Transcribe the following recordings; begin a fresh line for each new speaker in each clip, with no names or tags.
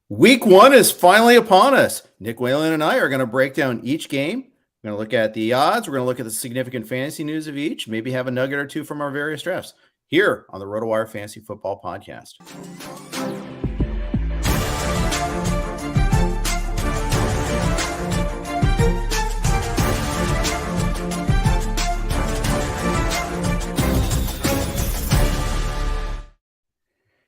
Week one is finally upon us. Nick Whalen and I are going to break down each game. We're going to look at the odds. We're going to look at the significant fantasy news of each, maybe have a nugget or two from our various drafts here on the RotoWire Fantasy Football Podcast.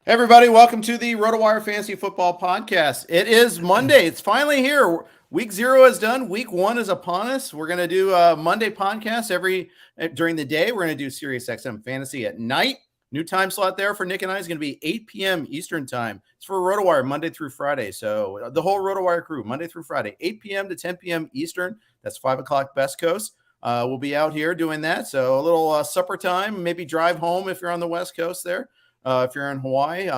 Hey everybody, welcome to the RotoWire Fantasy Football Podcast. It is Monday. It's finally here. Week 0 is done. Week 1 is upon us. We're going to do a Monday podcast during the day. We're going to do SiriusXM Fantasy at night. New time slot there for Nick and I is going to be 8 p.m. Eastern time. It's for RotoWire Monday through Friday. So the whole RotoWire crew, Monday through Friday, 8 p.m. to 10 p.m. Eastern. That's 5 o'clock Best Coast. We'll be out here doing that. So a little supper time, maybe drive home if you're on the West Coast there. If you're in Hawaii,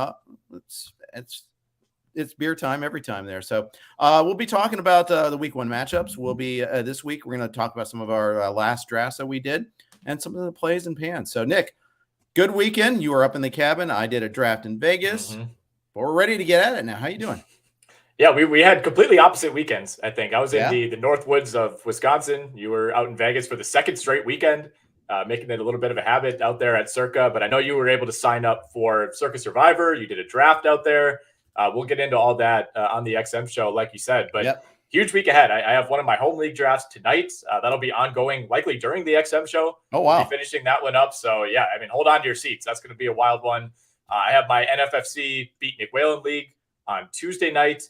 it's beer time every time there. So we'll be talking about the week 1 matchups. We'll be this week. We're going to talk about some of our last drafts that we did and some of the plays and pans. So Nick, good weekend. You were up in the cabin. I did a draft in Vegas, but we're ready to get at it now. How you doing?
Yeah, we had completely opposite weekends. I think I was in the North Woods of Wisconsin. You were out in Vegas for the second straight weekend. Making it a little bit of a habit out there at Circa, but I know you were able to sign up for Circa Survivor. You did a draft out there. We'll get into all that on the XM show, like you said, but huge week ahead. I have one of my home league drafts tonight. That'll be ongoing likely during the XM show.
Oh, wow.
We'll be finishing that one up. So yeah, I mean, hold on to your seats. That's going to be a wild one. I have my NFFC Beat Nick Whalen League on Tuesday night.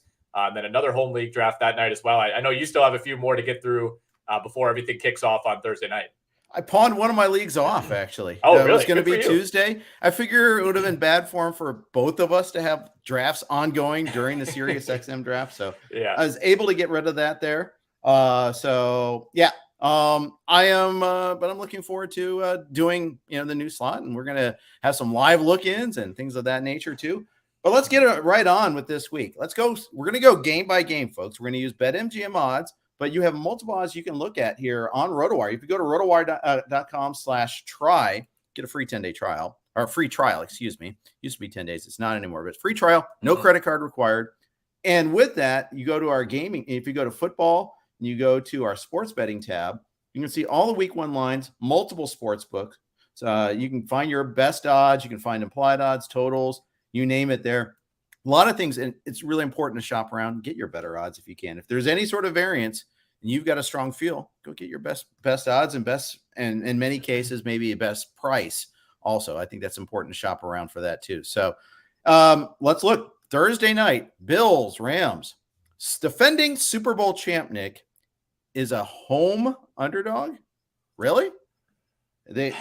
Then another home league draft that night as well. I know you still have a few more to get through before everything kicks off on Thursday night.
I pawned one of my leagues off, actually.
Oh, really?
It was going to be Tuesday. I figure it would have been bad form for both of us to have drafts ongoing during the SiriusXM draft. So yeah, I was able to get rid of that there. I am, but I'm looking forward to doing the new slot, and we're going to have some live look-ins and things of that nature too. But let's get it right on with this week. Let's go. We're going to go game by game, folks. We're going to use BetMGM odds. But you have multiple odds you can look at here on RotoWire. If you go to rotowire.com/try, get a free 10-day trial, or free trial, excuse me. Used to be 10 days. It's not anymore, but free trial, no credit card required. And with that, you go to our gaming. If you go to football and you go to our sports betting tab, you can see all the week 1 lines, multiple sports books. So you can find your best odds. You can find implied odds, totals, you name it there. A lot of things, and it's really important to shop around and get your better odds if you can. If there's any sort of variance and you've got a strong feel, go get your best odds and best, and in many cases, maybe a best price also. I think that's important to shop around for that too. So let's look. Thursday night, Bills, Rams. Defending Super Bowl champ, Nick, is a home underdog? Really?
That's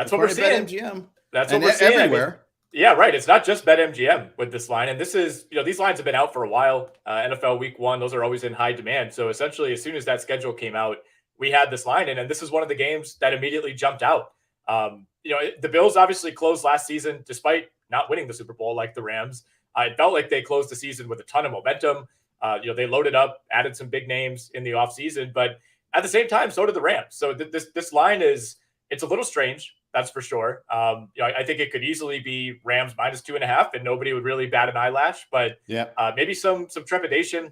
what we're seeing.
MGM.
That's what we're seeing
everywhere.
Yeah, right. It's not just BetMGM with this line. And this is, these lines have been out for a while. NFL week 1, those are always in high demand. So essentially, as soon as that schedule came out, we had this line in, and this is one of the games that immediately jumped out. The Bills obviously closed last season, despite not winning the Super Bowl like the Rams. It felt like they closed the season with a ton of momentum. They loaded up, added some big names in the offseason, but at the same time, so did the Rams. So this line it's a little strange. That's for sure. I think it could easily be Rams -2.5, and nobody would really bat an eyelash. But maybe some trepidation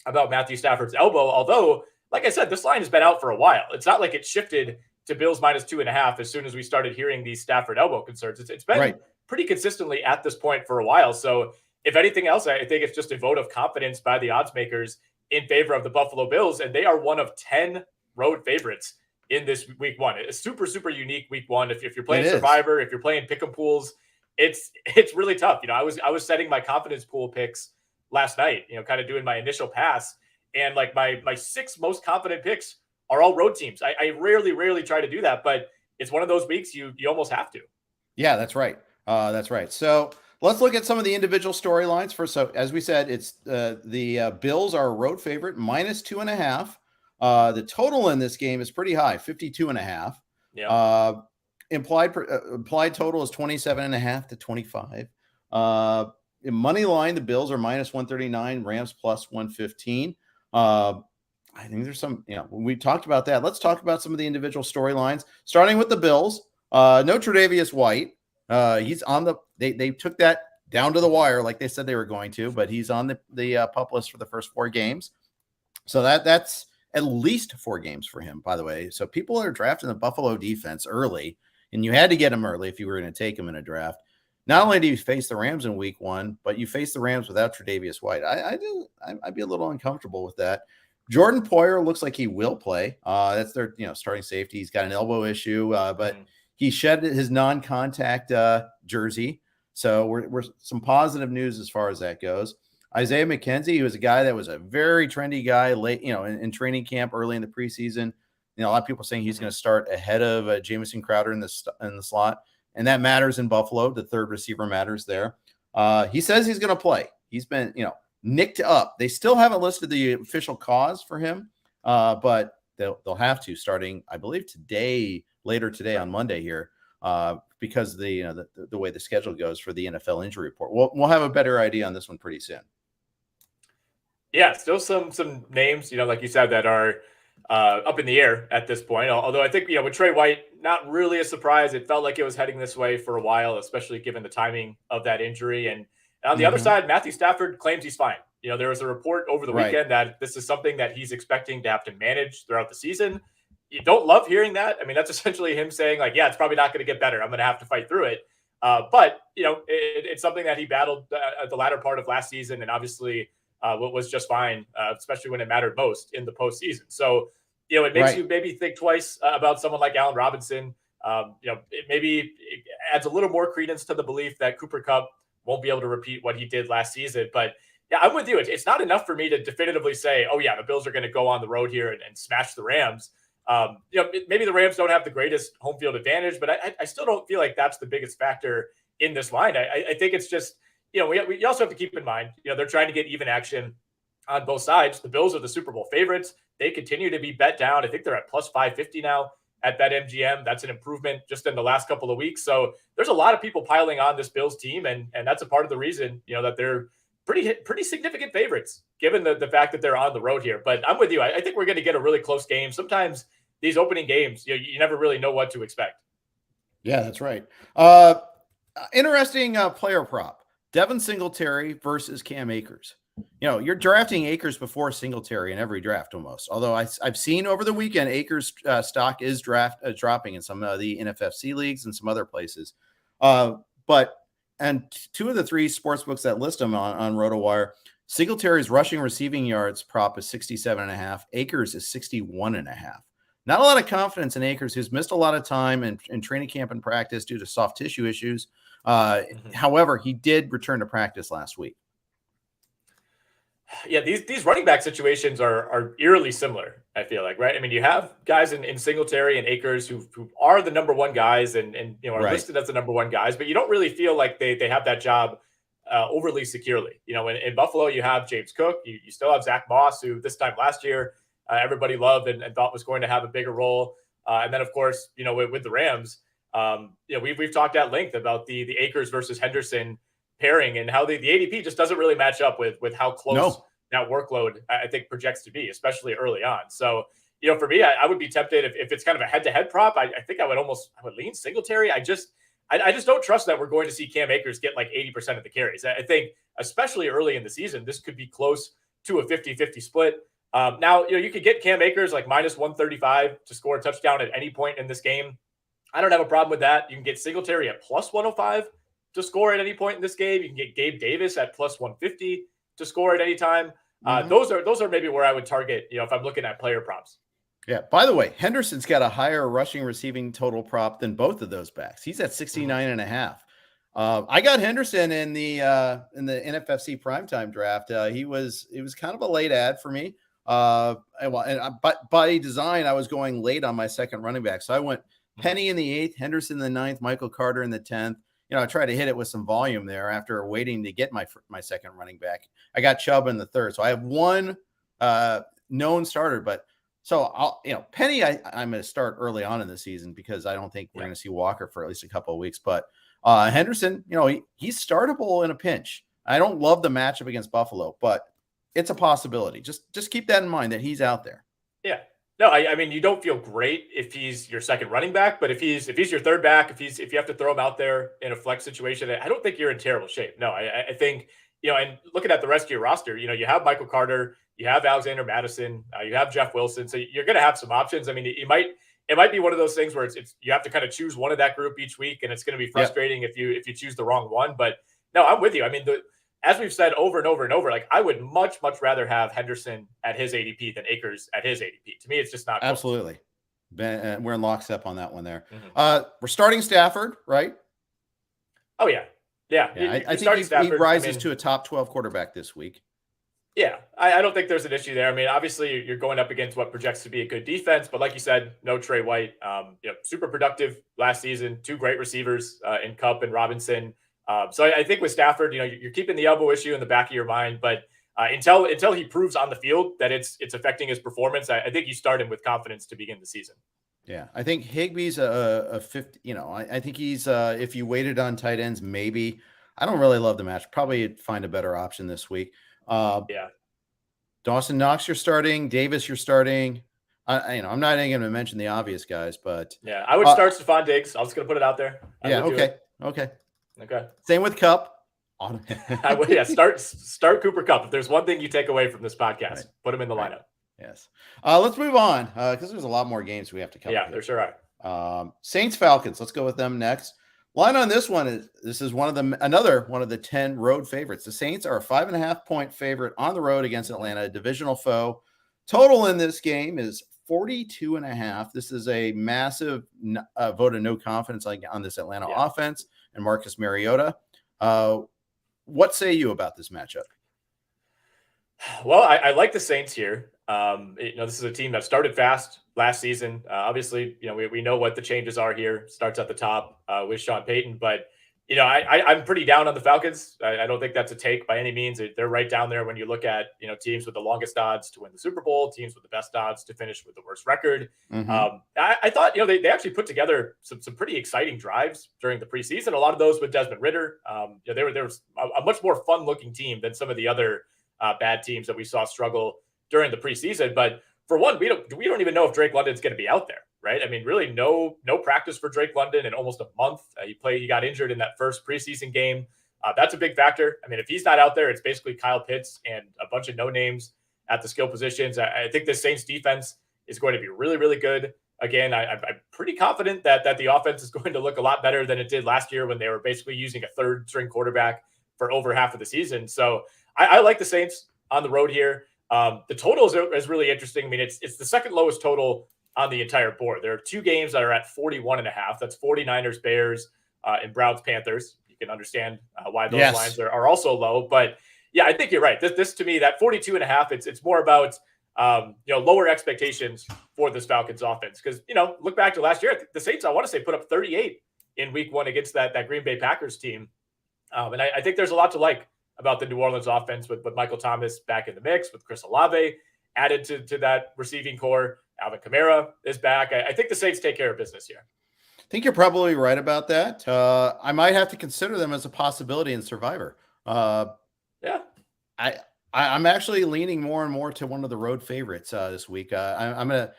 about Matthew Stafford's elbow. Although, like I said, this line has been out for a while. It's not like it shifted to Bills -2.5 as soon as we started hearing these Stafford elbow concerns. It's been pretty consistently at this point for a while. So if anything else, I think it's just a vote of confidence by the odds makers in favor of the Buffalo Bills, and they are one of 10 road favorites in this week 1. It's super, super unique week 1. If you're playing Survivor, if you're playing pick'em pools, it's really tough. I was setting my confidence pool picks last night, kind of doing my initial pass, and like my 6 most confident picks are all road teams. I rarely try to do that, but it's one of those weeks you almost have to.
Yeah, that's right. That's right. So let's look at some of the individual storylines first. So as we said, it's the Bills are a road favorite, -2.5. The total in this game is pretty high, 52.5. Yeah. Implied total is 27.5 to 25. In money line, the Bills are -139, Rams +115. I think there's some, we talked about that. Let's talk about some of the individual storylines, starting with the Bills. No Tre'Davious White. He's on the, they took that down to the wire like they said they were going to, but he's on the PUP list for the first 4 games. So that's at least 4 games for him, by the way. So people are drafting the Buffalo defense early, and you had to get him early if you were going to take him in a draft. Not only do you face the Rams in week 1, but you face the Rams without Tre'Davious White. I'd be a little uncomfortable with that. Jordan Poyer looks like he will play. That's their starting safety. He's got an elbow issue, but he shed his non-contact jersey. So we're some positive news as far as that goes. Isaiah McKenzie, he was a guy that was a very trendy guy late, in training camp early in the preseason. A lot of people saying he's going to start ahead of Jamison Crowder in the slot. And that matters in Buffalo. The third receiver matters there. He says he's going to play. He's been, nicked up. They still haven't listed the official cause for him, but they'll have to starting, I believe, later today on Monday here, because the way the schedule goes for the NFL injury report. We'll have a better idea on this one pretty soon.
Yeah, still some names, like you said, that are up in the air at this point. Although I think, with Trey White, not really a surprise. It felt like it was heading this way for a while, especially given the timing of that injury. And on the other side, Matthew Stafford claims he's fine. There was a report over the weekend that this is something that he's expecting to have to manage throughout the season. You don't love hearing that. I mean, that's essentially him saying like, yeah, it's probably not going to get better. I'm going to have to fight through it. But, it's something that he battled at the latter part of last season. And obviously was just fine, especially when it mattered most in the postseason. So, it makes you maybe think twice about someone like Allen Robinson. It adds a little more credence to the belief that Cooper Kupp won't be able to repeat what he did last season. But yeah, I'm with you. It's not enough for me to definitively say, oh yeah, the Bills are going to go on the road here and smash the Rams. Maybe the Rams don't have the greatest home field advantage, but I still don't feel like that's the biggest factor in this line. I think it's just, we also have to keep in mind, they're trying to get even action on both sides. The Bills are the Super Bowl favorites. They continue to be bet down. I think they're at plus 550 now at BetMGM. That's an improvement just in the last couple of weeks. So there's a lot of people piling on this Bills team, and that's a part of the reason, that they're pretty significant favorites, given the fact that they're on the road here. But I'm with you. I think we're going to get a really close game. Sometimes these opening games, you never really know what to expect.
Yeah, that's right. Interesting player prop. Devin Singletary versus Cam Akers. You're drafting Akers before Singletary in every draft almost. Although I've seen over the weekend Akers stock is dropping in some of the NFFC leagues and some other places. And 2 of the 3 sports books that list them on RotoWire, Singletary's rushing receiving yards prop is 67.5. Akers is 61.5. Not a lot of confidence in Akers, who's missed a lot of time in training camp and practice due to soft tissue issues. However, he did return to practice last week.
Yeah, these running back situations are eerily similar, I feel like, right? I mean, you have guys in Singletary and Akers who are the number one guys and are listed as the number one guys, but you don't really feel like they have that job overly securely. In Buffalo, you have James Cook. You still have Zach Moss, who this time last year everybody loved and thought was going to have a bigger role. And then, of course, with the Rams, we've talked at length about the Akers versus Henderson pairing and how the ADP just doesn't really match up with how close that workload I think projects to be, especially early on. So, for me, I would be tempted if it's kind of a head-to-head prop. I think I would lean Singletary. I just don't trust that we're going to see Cam Akers get like 80% of the carries. I think, especially early in the season, this could be close to a 50-50 split. Now, you could get Cam Akers like minus 135 to score a touchdown at any point in this game. I don't have a problem with that. You can get Singletary at plus 105 to score at any point in this game. You can get Gabe Davis at plus 150 to score at any time. Those are maybe where I would target, if I'm looking at player props.
Yeah. By the way, Henderson's got a higher rushing receiving total prop than both of those backs. He's at 69.5. I got Henderson in the NFFC primetime draft. It was kind of a late ad for me. But by design, I was going late on my second running back. So I went Penny in the 8th, Henderson in the 9th, Michael Carter in the 10th. I tried to hit it with some volume there after waiting to get my second running back. I got Chubb in the 3rd. So I have one known starter, but so I'll, Penny, I'm going to start early on in the season because I don't think we're going to see Walker for at least a couple of weeks, but Henderson, he's startable in a pinch. I don't love the matchup against Buffalo, but it's a possibility. Just keep that in mind that he's out there.
Yeah. No, I mean, you don't feel great if he's your second running back, but if he's your third back, if you have to throw him out there in a flex situation, I don't think you're in terrible shape. No, I think, and looking at the rest of your roster, you have Michael Carter, you have Alexander Madison, you have Jeff Wilson, so you're going to have some options. I mean, it might be one of those things where it's you have to kind of choose one of that group each week, and it's going to be frustrating if you choose the wrong one. But no, I'm with you. I mean, as we've said over and over and over, like I would much rather have Henderson at his ADP than Akers at his ADP. To me, it's just not close.
Absolutely. We're in lockstep on that one there. Mm-hmm. We're starting Stafford, right?
Oh yeah.
I think he rises to a top 12 quarterback this week.
Yeah, I don't think there's an issue there. I mean, obviously you're going up against what projects to be a good defense, but like you said, no Trey White. Super productive last season. 2 great receivers in Kupp and Robinson. So I think with Stafford, you're keeping the elbow issue in the back of your mind, but until he proves on the field that it's affecting his performance, I think you start him with confidence to begin the season.
Yeah, I think Higbee's a 50. I think he's if you waited on tight ends, maybe. I don't really love the match. Probably find a better option this week. Dawson Knox, you're starting. Davis, you're starting. I'm not even going to mention the obvious guys, but
yeah, I would start Stephon Diggs. I was going to put it out there.
Okay. Same with Kupp.
I would, start Cooper Kupp. If there's one thing you take away from this podcast, put him in the lineup.
Yes. Let's move on because there's a lot more games we have to cover.
Yeah, there sure
are. Saints Falcons. Let's go with them next. Line on this one is another one of the 10 road favorites. The Saints are a 5.5-point favorite on the road against Atlanta, a divisional foe. Total in this game is 42.5. This is a massive vote of no confidence on this Atlanta offense and Marcus Mariota. What say you about this matchup?
Well, I like the Saints here. This is a team that started fast last season. Obviously, we know what the changes are here. Starts at the top with Sean Payton, but I'm pretty down on the Falcons. I don't think that's a take by any means. They're right down there when you look at teams with the longest odds to win the Super Bowl, teams with the best odds to finish with the worst record. Mm-hmm. I thought they actually put together some pretty exciting drives during the preseason. A lot of those with Desmond Ridder. They were a much more fun looking team than some of the other bad teams that we saw struggle during the preseason. But for one, we don't even know if Drake London's going to be out there, right? I mean, really no practice for Drake London in almost a month. He got injured in that first preseason game. That's a big factor. I mean, if he's not out there, it's basically Kyle Pitts and a bunch of no names at the skill positions. I think the Saints defense is going to be really, really good. Again, I'm pretty confident that the offense is going to look a lot better than it did last year when they were basically using a third string quarterback for over half of the season. So I like the Saints on the road here. The total is really interesting. I mean, it's the second lowest total on the entire board. There are 2 games that are at 41.5. That's 49ers, Bears, and Browns, Panthers. You can understand why those lines are also low. But yeah, I think you're right. This to me, that 42.5, it's more about lower expectations for this Falcons offense. Because look back to last year, the Saints, I want to say, put up 38 in Week 1 against that Green Bay Packers team. And I think there's a lot to like about the New Orleans offense with Michael Thomas back in the mix, with Chris Olave added to that receiving core. Alvin Kamara is back. I think the Saints take care of business here.
I think you're probably right about that. I might have to consider them as a possibility in Survivor. I'm actually leaning more and more to one of the road favorites this week. I'm gonna.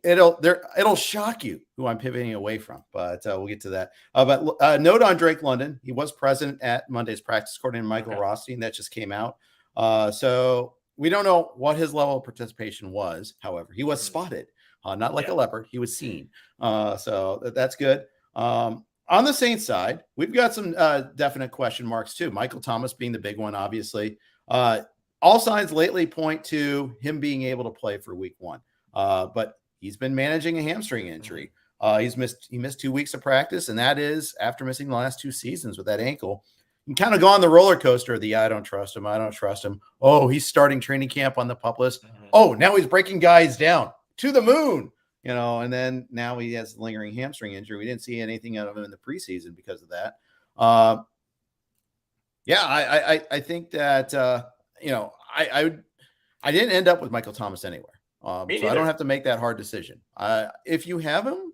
It'll shock you who I'm pivoting away from, but we'll get to that. But note on Drake London, he was present at Monday's practice, according to Michael Rothstein. That just came out. So we don't know what his level of participation was. However, he was spotted, not like a leopard. He was seen. So that's good. On the Saints side, we've got some definite question marks too. Michael Thomas being the big one, obviously. All signs lately point to him being able to play for Week 1. But he's been managing a hamstring injury. He missed 2 weeks of practice, and that is after missing the last 2 seasons with that ankle. You kind of go on the roller coaster of I don't trust him. Oh, he's starting training camp on the PUP list. Oh, now he's breaking guys down to the moon, and then now he has lingering hamstring injury. We didn't see anything out of him in the preseason because of that. I think that, I didn't end up with Michael Thomas anywhere. So I don't have to make that hard decision. If you have him,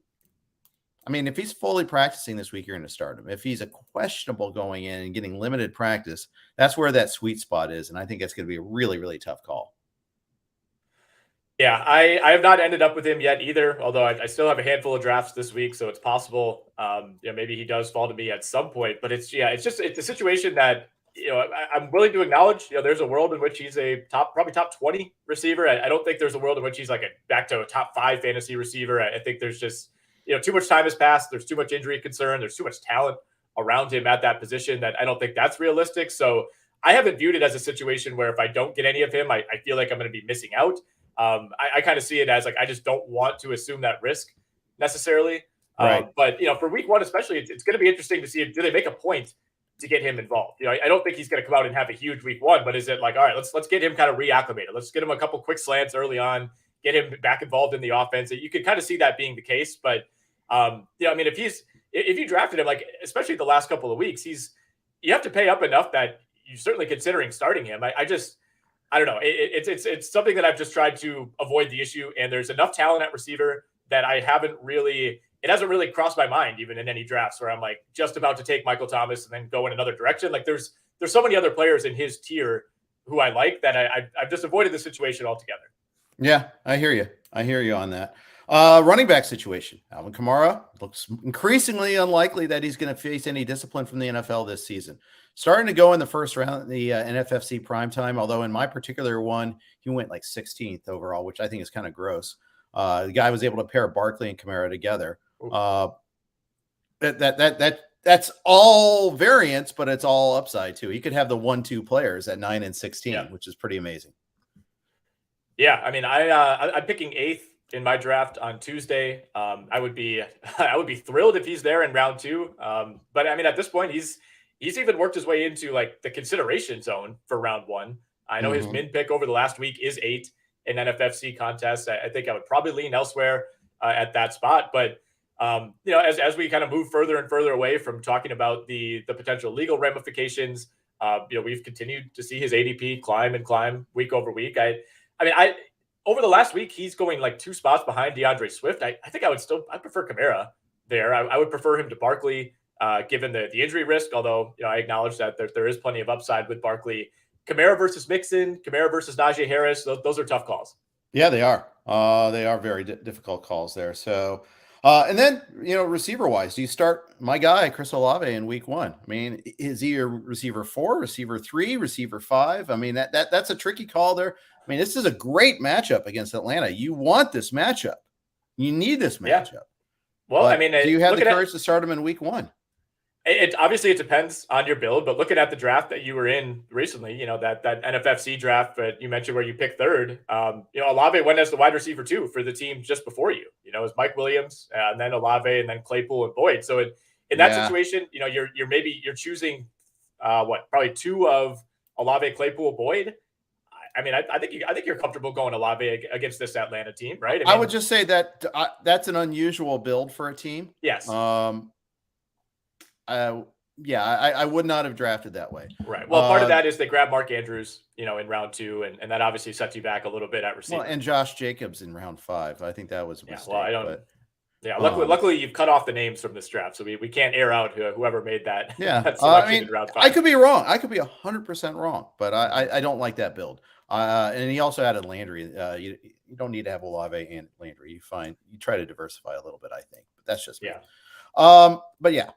if he's fully practicing this week, you're going to start him. If he's a questionable going in and getting limited practice, that's where that sweet spot is. And I think that's going to be a really, really tough call.
Yeah, I have not ended up with him yet either, although I still have a handful of drafts this week, so it's possible maybe he does fall to me at some point. But it's a situation that I'm willing to acknowledge. There's a world in which he's a probably top 20 receiver. I don't think there's a world in which he's like back to a top 5 fantasy receiver. I think there's just too much time has passed. There's too much injury concern. There's too much talent around him at that position that I don't think that's realistic. So I haven't viewed it as a situation where if I don't get any of him, I feel like I'm going to be missing out. I kind of see it as like I just don't want to assume that risk necessarily.
Right.
But for week 1 especially, it's going to be interesting to see, do they make a point to get him involved? I don't think he's going to come out and have a huge week 1, but is it like, all right, let's get him kind of reacclimated. Let's get him a couple quick slants early on, get him back involved in the offense. You could kind of see that being the case. But if you drafted him, like especially the last couple of weeks, you have to pay up enough that you're certainly considering starting him. I don't know. It's something that I've just tried to avoid the issue. And there's enough talent at receiver that it hasn't really crossed my mind, even in any drafts where I'm like just about to take Michael Thomas and then go in another direction. Like there's so many other players in his tier who I like that I've just avoided the situation altogether.
Yeah, I hear you on that. Running back situation. Alvin Kamara looks increasingly unlikely that he's going to face any discipline from the NFL this season. Starting to go in the first round, the NFFC primetime, although in my particular one, he went like 16th overall, which I think is kind of gross. The guy was able to pair Barkley and Kamara together. That's all variance, but it's all upside too. He could have the 1-2 players at 9 and 16, which is pretty amazing.
Yeah, I mean, I'm picking 8th in my draft on Tuesday. I would be thrilled if he's there in round 2. But I mean, at this point, he's even worked his way into like the consideration zone for round 1. I know his min pick over the last week is 8 in NFFC contests. I think I would probably lean elsewhere at that spot. But as we kind of move further and further away from talking about the potential legal ramifications, we've continued to see his ADP climb and climb week over week. I over the last week, he's going like 2 spots behind DeAndre Swift. I think I prefer Kamara there. I would prefer him to Barkley, given the injury risk, although I acknowledge that there is plenty of upside with Barkley. Kamara versus Mixon, Kamara versus Najee Harris, those are tough calls.
Yeah, they are. They are very difficult calls there. So, and then, receiver-wise, do you start my guy, Chris Olave, in week 1? I mean, is he a receiver 4, receiver 3, receiver 5? I mean, that's a tricky call there. I mean, this is a great matchup against Atlanta. You want this matchup. You need this matchup. Yeah.
Well,
but
I mean,
do you have the courage to start him in week 1?
It obviously it depends on your build, but looking at the draft that you were in recently, that NFFC draft, but you mentioned where you picked 3rd. Olave went as the wide receiver 2 for the team just before you. It was Mike Williams, and then Olave, and then Claypool and Boyd. So in that situation, you're choosing probably 2 of Olave, Claypool, Boyd. I mean, I think you're comfortable going Olave against this Atlanta team, right?
I would just say that that's an unusual build for a team.
Yes.
I would not have drafted that way.
Right. Well, part of that is they grab Mark Andrews, in round 2, and that obviously sets you back a little bit at receiver.
Well, and Josh Jacobs in round 5. I think that was a mistake.
Well, I don't. Luckily, you've cut off the names from this draft, so we can't air out whoever made that.
Yeah.
that selection in round 5.
I could be wrong. I could be 100% wrong, but I don't like that build. And he also added Landry. You don't need to have Olave and Landry. You try to diversify a little bit, I think, but that's just me.
Yeah.
But yeah.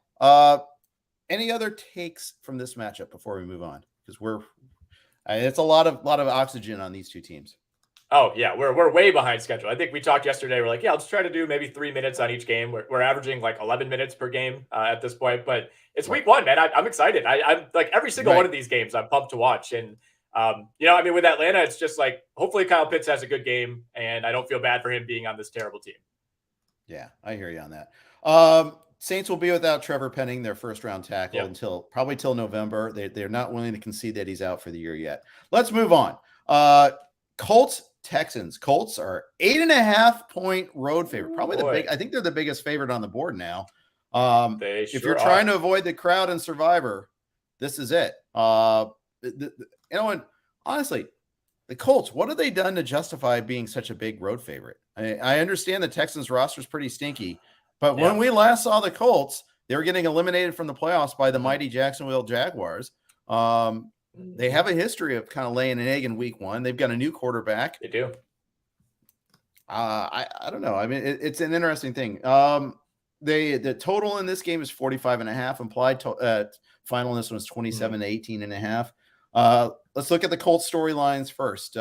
Any other takes from this matchup before we move on? Because it's a lot of oxygen on these 2 teams.
Oh yeah, we're way behind schedule. I think we talked yesterday. We're like, let's try to do maybe 3 minutes on each game. We're averaging like 11 minutes per game at this point, but it's week 1, man. I'm excited. I'm like every single one of these games I'm pumped to watch. And with Atlanta, it's just like hopefully Kyle Pitts has a good game, and I don't feel bad for him being on this terrible team.
Yeah, I hear you on that. Saints will be without Trevor Penning, their first-round tackle, until November. They're not willing to concede that he's out for the year yet. Let's move on. Colts Texans. Colts are 8.5-point road favorite. Probably I think they're the biggest favorite on the board now. If you're trying to avoid the crowd and Survivor, this is it. And honestly, the Colts, what have they done to justify being such a big road favorite? I understand the Texans roster is pretty stinky, but when we last saw the Colts, they were getting eliminated from the playoffs by the mighty Jacksonville Jaguars. They have a history of kind of laying an egg in week 1. They've got a new quarterback.
They do.
I don't know. I mean, it's an interesting thing. The total in this game is 45.5. Implied final in this one is 27 to 18.5. Let's look at the Colts storylines first.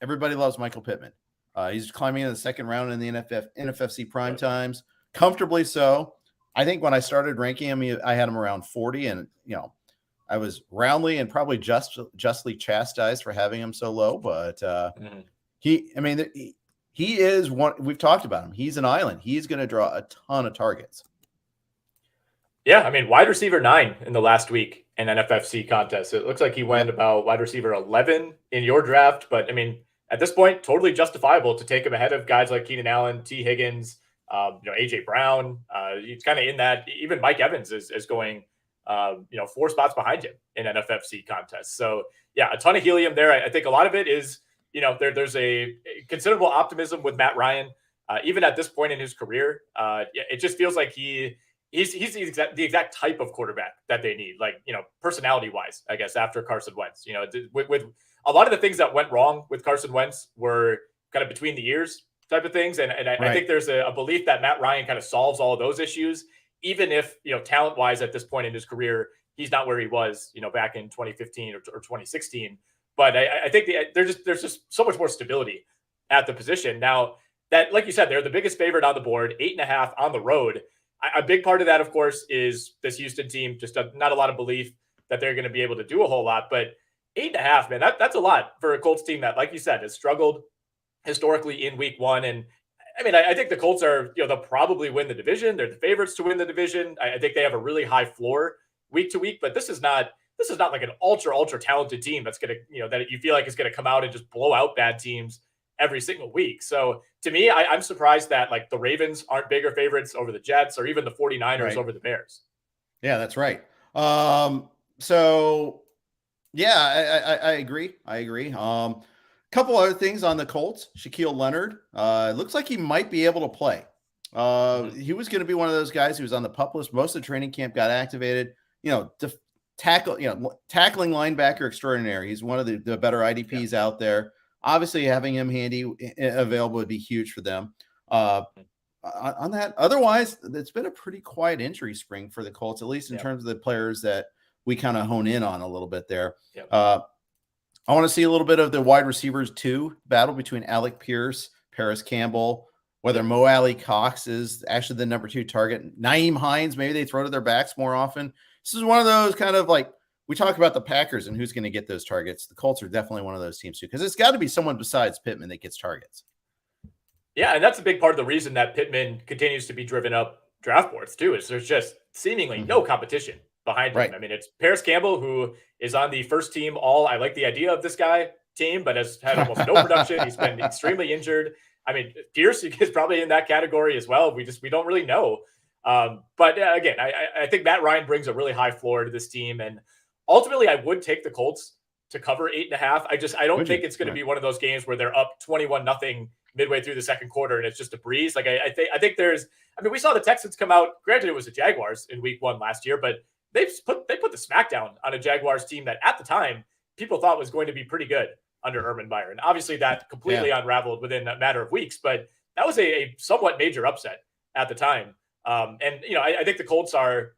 Everybody loves Michael Pittman. He's climbing in the second round in the NFFC prime times, comfortably so. I think when I started ranking him, I had him around 40, and I was roundly and probably justly chastised for having him so low. But he is one. We've talked about him. He's an island. He's going to draw a ton of targets.
Yeah, I mean, wide receiver 9 in the last week in NFFC contest. It looks like he went about wide receiver 11 in your draft, but I mean, at this point, totally justifiable to take him ahead of guys like Keenan Allen, T. Higgins, AJ Brown. He's kind of in that. Even Mike Evans is going, 4 spots behind him in NFFC contests. So yeah, a ton of helium there. I think a lot of it is, there's a considerable optimism with Matt Ryan, even at this point in his career. It just feels like he's the exact type of quarterback that they need, like, personality wise, I guess, after Carson Wentz. With a lot of the things that went wrong with Carson Wentz were kind of between the ears type of things. And I think there's a belief that Matt Ryan kind of solves all of those issues, even if, talent wise at this point in his career, he's not where he was, back in 2015 or 2016. But I think there's just so much more stability at the position now that, like you said, they're the biggest favorite on the board, 8.5 on the road. A big part of that, of course, is this Houston team. Just not a lot of belief that they're going to be able to do a whole lot. But 8.5, man, that's a lot for a Colts team that, like you said, has struggled historically in week 1. And I mean, I think the Colts are, they'll probably win the division. They're the favorites to win the division. I think they have a really high floor week to week, but this is not like an ultra talented team that's going to, that you feel like is going to come out and just blow out bad teams every single week. So to me, I'm surprised that like the Ravens aren't bigger favorites over the Jets or even the 49ers over the Bears.
Yeah, that's right. So yeah, I agree. Couple other things on the Colts. Shaquille Leonard, looks like he might be able to play. He was going to be one of those guys who was on the PUP list. Most of the training camp got activated, tackling linebacker extraordinary. He's one of the better IDPs out there. Obviously, having him handy available would be huge for them. On that, otherwise, it's been a pretty quiet injury spring for the Colts, at least in terms of the players that we kind of hone in on a little bit there. I want to see a little bit of the wide receivers too, battle between Alec Pierce, Paris Campbell, whether Mo Alley Cox is actually the number 2 target. Nyheim Hines, maybe they throw to their backs more often. This is one of those kind of like, we talk about the Packers and who's going to get those targets. The Colts are definitely one of those teams too, because it's got to be someone besides Pittman that gets targets.
Yeah, and that's a big part of the reason that Pittman continues to be driven up draft boards too, is there's just seemingly no competition behind him. I mean, it's Paris Campbell, who is on the first team I like the idea of this guy team, but has had almost no production. He's been extremely injured. I mean, Pierce is probably in that category as well. We don't really know. But again, I think Matt Ryan brings a really high floor to this team. And ultimately, I would take the Colts to cover 8.5. I don't think it's going to be one of those games where they're up 21-0 midway through the second quarter and it's just a breeze. Like I think we saw the Texans come out. Granted, it was the Jaguars in week 1 last year, but they put the smackdown on a Jaguars team that at the time people thought was going to be pretty good under Urban Meyer. And obviously that completely unraveled within a matter of weeks, but that was a somewhat major upset at the time. I think the Colts are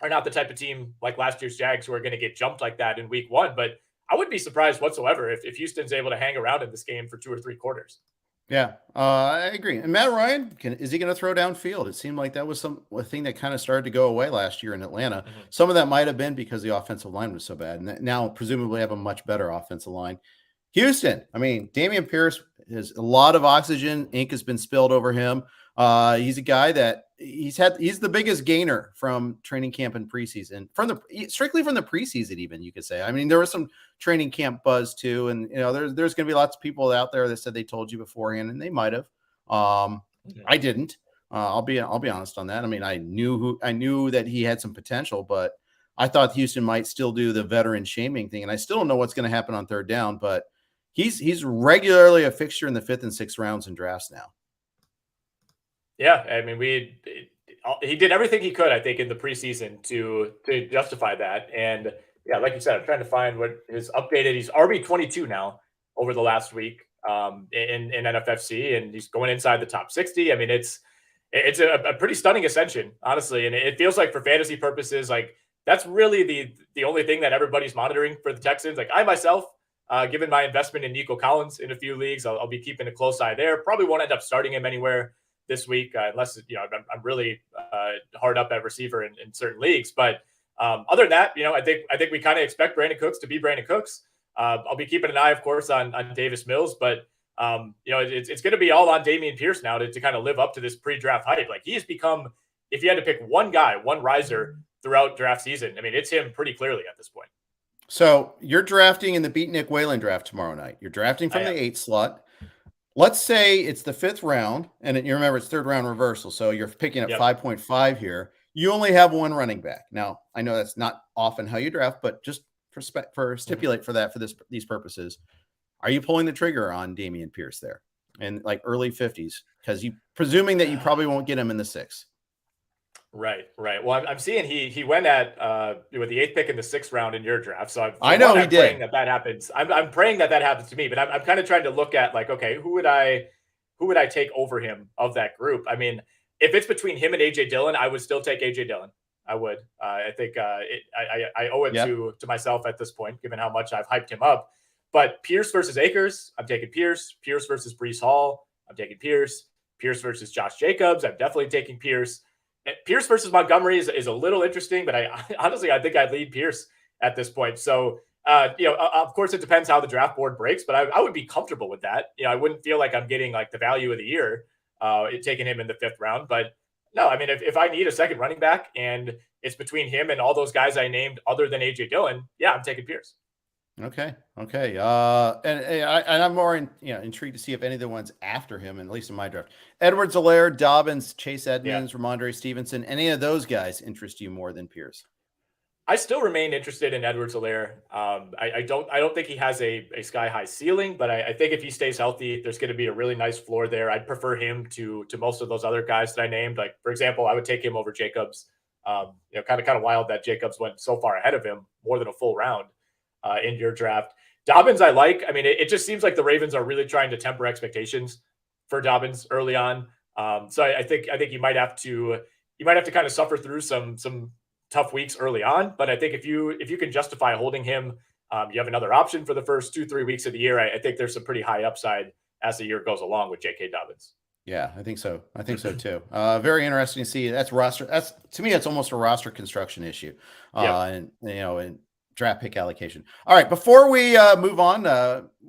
not the type of team like last year's Jags who are going to get jumped like that in week 1, but I wouldn't be surprised whatsoever if Houston's able to hang around in this game for 2 or 3 quarters.
Yeah, I agree. And Matt Ryan, is he going to throw downfield? It seemed like that was a thing that kind of started to go away last year in Atlanta. Some of that might have been because the offensive line was so bad. And now presumably have a much better offensive line. Houston, I mean, Damien Pierce has a lot of oxygen. Ink has been spilled over him. He's a guy that he's the biggest gainer from training camp and preseason, strictly from the preseason, even you could say. I mean, there was some training camp buzz too, and there's going to be lots of people out there that said they told you beforehand, and they might have. I didn't. I'll be honest on that. I mean, I knew that he had some potential, but I thought Houston might still do the veteran shaming thing, and I still don't know what's going to happen on third down, but he's regularly a fixture in the 5th and 6th rounds in drafts now.
Yeah, I mean, he did everything he could, I think, in the preseason to justify that. And yeah, like you said, I'm trying to find what his updated. He's RB22 now over the last week. in NFFC, and he's going inside the top 60. I mean, it's a pretty stunning ascension, honestly. And it feels like for fantasy purposes, like that's really the only thing that everybody's monitoring for the Texans. Like I myself, given my investment in Nico Collins in a few leagues, I'll be keeping a close eye there. Probably won't end up starting him anywhere this week, unless I'm really hard up at receiver in certain leagues. But other than that, I think we kind of expect Brandon Cooks to be Brandon Cooks. I'll be keeping an eye, of course, on Davis Mills, but it's going to be all on Damien Pierce now to kind of live up to this pre-draft hype. Like he has become, if you had to pick one guy, one riser throughout draft season, I mean, it's him pretty clearly at this point.
So you're drafting in the Beat Nick Whalen draft tomorrow night. You're drafting from the 8th slot. Let's say it's the 5th round, and you remember it's 3rd round reversal. So you're picking up 5.5 here. You only have one running back. Now, I know that's not often how you draft, but just for stipulate for that for these purposes, are you pulling the trigger on Damien Pierce there in like early 50s? Because presuming that you probably won't get him in the 6th.
Right. Well, I'm seeing he went at with the 8th pick in the 6th round in your draft. So
I know he did.
Praying that happens. I'm praying that happens to me, but I'm kind of trying to look at like, okay, who would I take over him of that group? I mean, if it's between him and AJ Dillon, I would still take AJ Dillon. I would. I think I owe it to myself at this point, given how much I've hyped him up. But Pierce versus Akers, I'm taking Pierce. Pierce versus Breece Hall, I'm taking Pierce. Pierce versus Josh Jacobs, I'm definitely taking Pierce. Pierce versus Montgomery is a little interesting, but I think I'd lead Pierce at this point. So, of course, it depends how the draft board breaks, but I would be comfortable with that. I wouldn't feel like I'm getting like the value of the year, taking him in the 5th round. But no, I mean, if I need a second running back and it's between him and all those guys I named other than AJ Dillon, I'm taking Pierce.
Okay. And I'm more intrigued to see if any of the ones after him, and at least in my draft, Edward Zelaire, Dobbins, Chase Edmonds, Ramondre Stevenson, any of those guys interest you more than Pierce?
I still remain interested in Edward Zelaire. I don't think he has a sky high ceiling, but I think if he stays healthy, there's going to be a really nice floor there. I'd prefer him to most of those other guys that I named. Like, for example, I would take him over Jacobs. Kind of wild that Jacobs went so far ahead of him, more than a full round. In your draft. Dobbins, I like. I mean, it just seems like the Ravens are really trying to temper expectations for Dobbins early on. So I think you might have to kind of suffer through some tough weeks early on. But I think if you can justify holding him, you have another option for the first 2-3 weeks of the year. I think there's some pretty high upside as the year goes along with J.K. Dobbins.
Yeah, I think so. Too. Very interesting to see. That's to me, it's almost a roster construction issue. And draft pick allocation. All right, before we move on,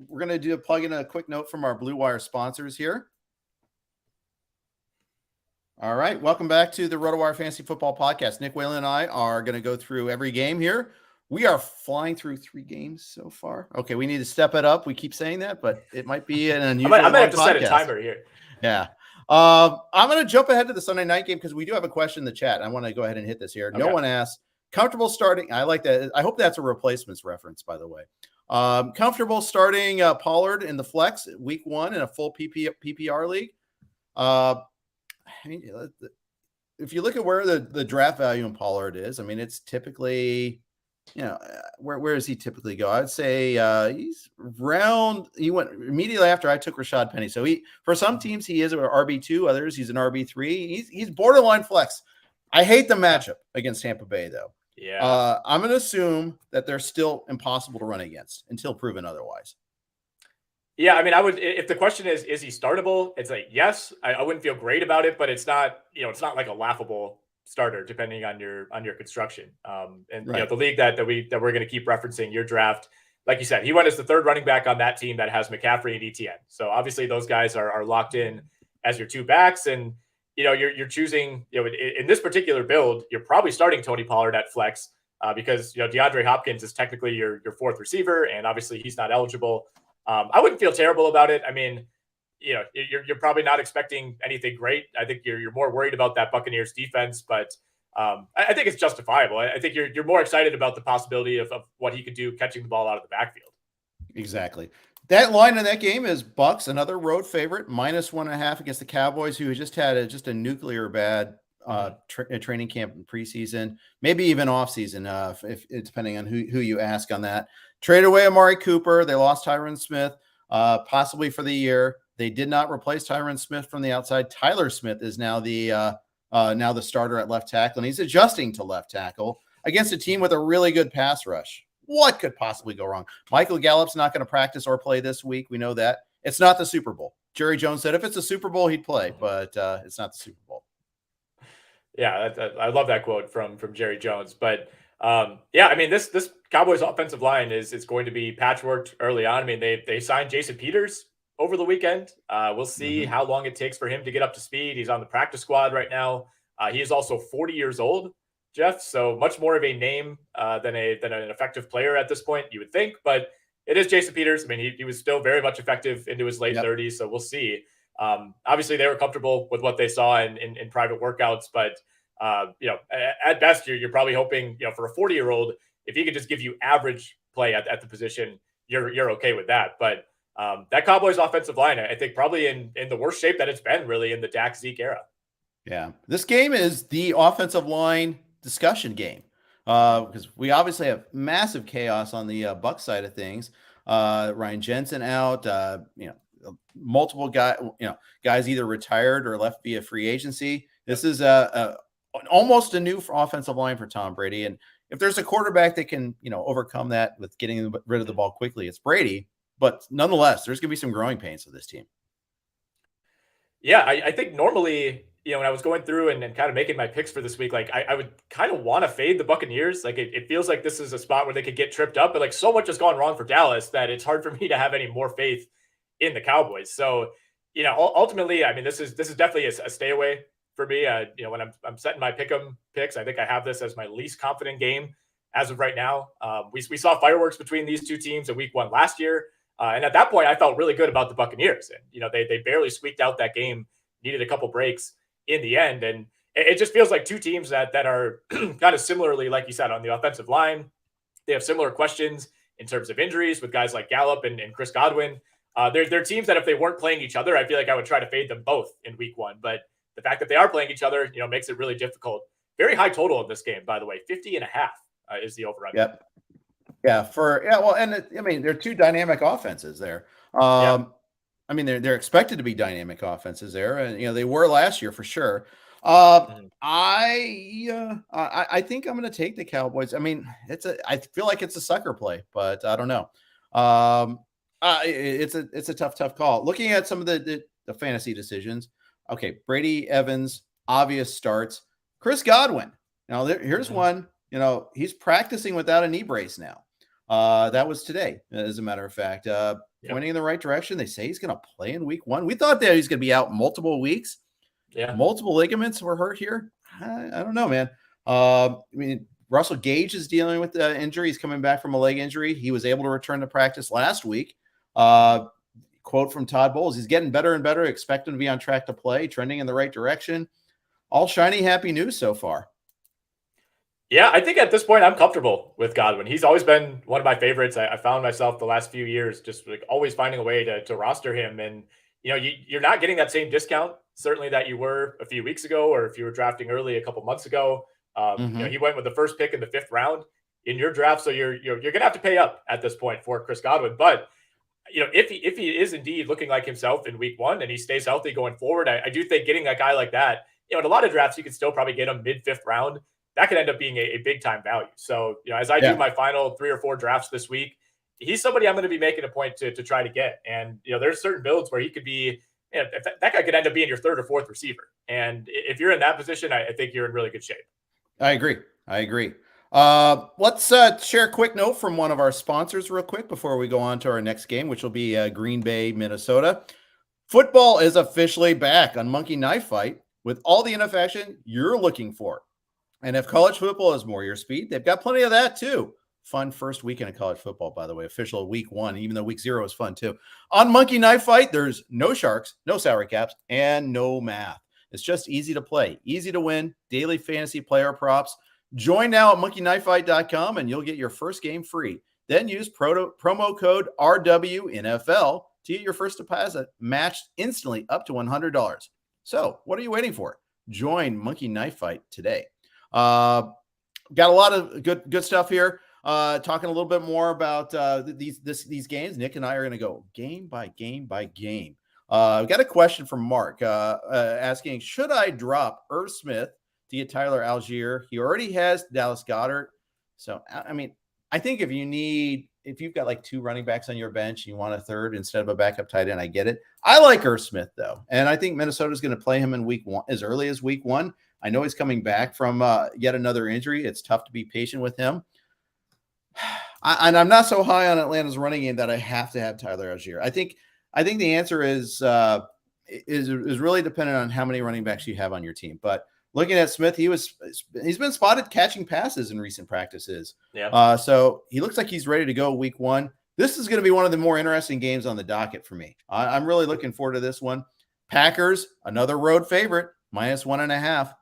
we're going to plug in a quick note from our Blue Wire sponsors here. All right, welcome back to the RotoWire Fantasy Football Podcast. Nick Whalen and I are going to go through every game here. We are flying through 3 games so far. Okay, we need to step it up. We keep saying that, but it might be an unusual
I might have to set a timer here.
Yeah. I'm going to jump ahead to the Sunday night game because we do have a question in the chat. I want to go ahead and hit this here. Okay. No one asked. Comfortable starting. I like that. I hope that's a replacements reference, by the way. Comfortable starting Pollard in the flex week 1 in a full PPR league. If you look at where the draft value in Pollard is, I mean, it's typically, where does he typically go? I would say he went immediately after I took Rashad Penny. So for some teams, he is an RB2, others he's an RB3. He's borderline flex. I hate the matchup against Tampa Bay, though.
Yeah.
I'm going to assume that they're still impossible to run against until proven otherwise.
Yeah, I mean, I would, if the question is he startable? It's like, yes, I wouldn't feel great about it, but it's not, it's not like a laughable starter depending on your construction. Right. The league that we're going to keep referencing, your draft, like you said, he went as the 3rd running back on that team that has McCaffrey and ETN. So obviously those guys are locked in as your 2 backs, and you're choosing, in this particular build, you're probably starting Tony Pollard at flex because, DeAndre Hopkins is technically your 4th receiver, and obviously he's not eligible. I wouldn't feel terrible about it. I mean, you're probably not expecting anything great. I think you're more worried about that Buccaneers defense, but I think it's justifiable. I think you're more excited about the possibility of what he could do catching the ball out of the backfield.
Exactly. That line in that game is Bucks, another road favorite, -1.5 against the Cowboys, who just had a nuclear bad training camp in preseason, maybe even offseason, if depending on who you ask on that. Trade away Amari Cooper. They lost Tyron Smith. possibly for the year. They did not replace Tyron Smith from the outside. Tyler Smith is now the starter at left tackle, and he's adjusting to left tackle against a team with a really good pass rush. What could possibly go wrong? Michael Gallup's not going to practice or play this week. We know that. It's not the Super Bowl. Jerry Jones said if it's a Super Bowl, he'd play, but it's not the Super Bowl.
Yeah, I love that quote from Jerry Jones. But yeah, I mean, this Cowboys offensive line is going to be patchworked early on. I mean, they signed Jason Peters over the weekend. We'll see how long it takes for him to get up to speed. He's on the practice squad right now. He is also 40 years old, Jeff, so much more of a name than an effective player at this point, you would think. But it is Jason Peters. I mean, he was still very much effective into his late 30s, so we'll see. Obviously, they were comfortable with what they saw in private workouts, but at best, you're probably hoping, for a 40-year-old, if he could just give you average play at the position, you're okay with that. But that Cowboys offensive line, I think, probably in the worst shape that it's been really in the Dak Zeke era. Yeah,
this game is the offensive line discussion game because we obviously have massive chaos on the Bucs side of things. Ryan Jensen out, multiple guys either retired or left via free agency. This is almost a new offensive line for Tom Brady. And if there's a quarterback that can, overcome that with getting rid of the ball quickly, it's Brady. But nonetheless, there's going to be some growing pains with this team.
Yeah, I think normally, when I was going through and kind of making my picks for this week, like I would kind of want to fade the Buccaneers. Like it feels like this is a spot where they could get tripped up, but like so much has gone wrong for Dallas that it's hard for me to have any more faith in the Cowboys. So, ultimately, I mean, this is definitely a stay away for me. When I'm setting my pick'em picks, I think I have this as my least confident game as of right now. We saw fireworks between these two teams in week 1 last year. And at that point, I felt really good about the Buccaneers. And, they barely squeaked out that game, needed a couple breaks in the end. And it just feels like two teams that are kind of similarly, like you said, on the offensive line. They have similar questions in terms of injuries with guys like Gallup and Chris Godwin. They're teams that if they weren't playing each other, I feel like I would try to fade them both in week 1. But the fact that they are playing each other, makes it really difficult. Very high total in this game, by the way, 50.5 is the over-under.
Yep. Yeah. They're two dynamic offenses there. I mean, they're expected to be dynamic offenses there, and they were last year for sure. I think I'm going to take the Cowboys. I mean, I feel like it's a sucker play, but I don't know. It's a tough call. Looking at some of the fantasy decisions. Okay, Brady, Evans, obvious starts. Chris Godwin. Now here's one. He's practicing without a knee brace now. That was today, as a matter of fact. Pointing in the right direction. They say he's going to play in week 1. We thought that he's going to be out multiple weeks. Yeah, multiple ligaments were hurt here. I don't know, man. I mean, Russell Gage is dealing with the injury. He's coming back from a leg injury. He was able to return to practice last week. Quote from Todd Bowles: he's getting better and better. Expect him to be on track to play, trending in the right direction. All shiny, happy news so far.
Yeah, I think at this point I'm comfortable with Godwin. He's always been one of my favorites. I found myself the last few years just like always finding a way to roster him. And, you're not getting that same discount, certainly, that you were a few weeks ago, or if you were drafting early a couple months ago. He went with the first pick in the 5th round in your draft. So you're going to have to pay up at this point for Chris Godwin. But, if he is indeed looking like himself in week 1 and he stays healthy going forward, I do think getting a guy like that, in a lot of drafts, you can still probably get him mid-5th round. That could end up being a big time value. So, as I do my final 3 or 4 drafts this week, he's somebody I'm going to be making a point to try to get. And, there's certain builds where he could be, if that guy could end up being your 3rd or 4th receiver. And if you're in that position, I think you're in really good shape.
I agree. Let's share a quick note from one of our sponsors real quick before we go on to our next game, which will be Green Bay, Minnesota. Football is officially back on Monkey Knife Fight with all the innovation you're looking for. And if college football is more your speed, they've got plenty of that too. Fun first weekend of college football, by the way. Official week 1, even though week 0 is fun too. On Monkey Knife Fight, there's no sharks, no salary caps, and no math. It's just easy to play, easy to win, daily fantasy player props. Join now at monkeyknifefight.com and you'll get your first game free. Then use promo code RWNFL to get your first deposit matched instantly up to $100. So what are you waiting for? Join Monkey Knife Fight today. Got a lot of good stuff here. talking a little bit more about these games. Nick and I are going to go game by game by game. I've got a question from Mark asking, should I drop Irv Smith to get Tyler Algier? He already has Dallas Goedert. So, I mean, I think if you've got like 2 running backs on your bench, and you want a third instead of a backup tight end, I get it. I like Irv Smith, though. And I think Minnesota's going to play him in week 1, as early as week 1. I know he's coming back from yet another injury. It's tough to be patient with him. And I'm not so high on Atlanta's running game that I have to have Tyler Algier. I think the answer is really dependent on how many running backs you have on your team. But looking at Smith, he's been spotted catching passes in recent practices.
Yeah.
So he looks like he's ready to go week 1. This is going to be one of the more interesting games on the docket for me. I'm really looking forward to this one. Packers, another road favorite, -1.5.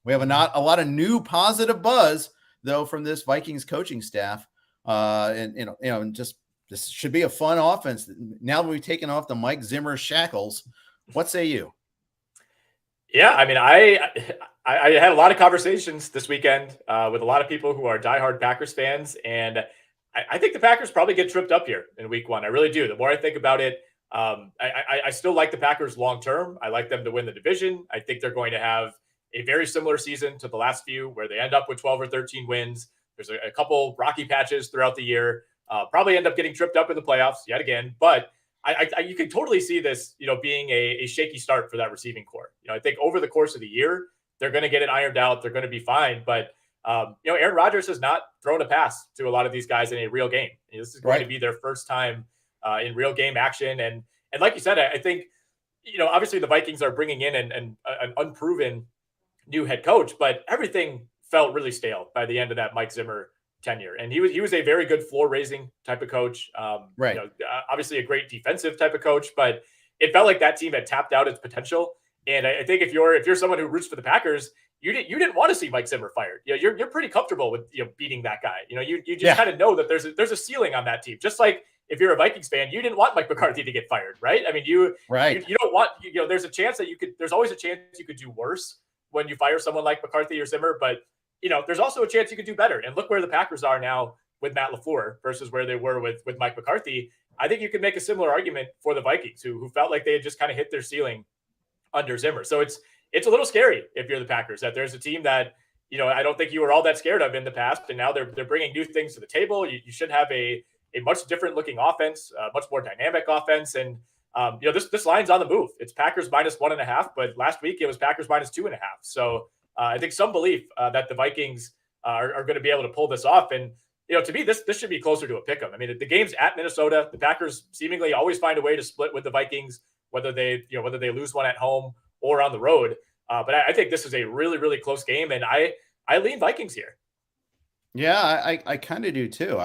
We have not a lot of new positive buzz though from this Vikings coaching staff, and just this should be a fun offense. Now that we've taken off the Mike Zimmer shackles, what say you?
Yeah, I mean, I had a lot of conversations this weekend with a lot of people who are diehard Packers fans, and I think the Packers probably get tripped up here in week 1. I really do. The more I think about it, I still like the Packers long term. I like them to win the division. I think they're going to have a very similar season to the last few, where they end up with 12 or 13 wins. There's a couple rocky patches throughout the year. Probably end up getting tripped up in the playoffs yet again, but you could totally see this, being a shaky start for that receiving core. I think over the course of the year, they're going to get it ironed out. They're going to be fine. But, Aaron Rodgers has not thrown a pass to a lot of these guys in a real game. This is going to be their first time in real game action. And like you said, I think, obviously the Vikings are bringing in an unproven new head coach, but everything felt really stale by the end of that Mike Zimmer tenure. And he was a very good floor raising type of coach.
Right.
Obviously a great defensive type of coach, but it felt like that team had tapped out its potential. And I think if you're someone who roots for the Packers, you didn't want to see Mike Zimmer fired. You're pretty comfortable with beating that guy. You just kind of know that there's a ceiling on that team. Just like if you're a Vikings fan, you didn't want Mike McCarthy to get fired, right? I mean, you don't want, there's a chance that there's always a chance you could do worse when you fire someone like McCarthy or Zimmer, but there's also a chance you could do better. And look where the Packers are now with Matt LaFleur versus where they were with Mike McCarthy. I think you could make a similar argument for the Vikings, who felt like they had just kind of hit their ceiling under Zimmer. So it's a little scary if you're the Packers, that there's a team that, I don't think you were all that scared of in the past, and now they're bringing new things to the table. You should have a much different looking offense, much more dynamic offense. And, this line's on the move. It's Packers -1.5, but last week it was Packers -2.5. So I think some belief that the Vikings are going to be able to pull this off. And, to me, this should be closer to a pick 'em. I mean, the game's at Minnesota. The Packers seemingly always find a way to split with the Vikings, whether they lose one at home or on the road. But I think this is a really, really close game, and I lean Vikings here.
Yeah, I kind of do too.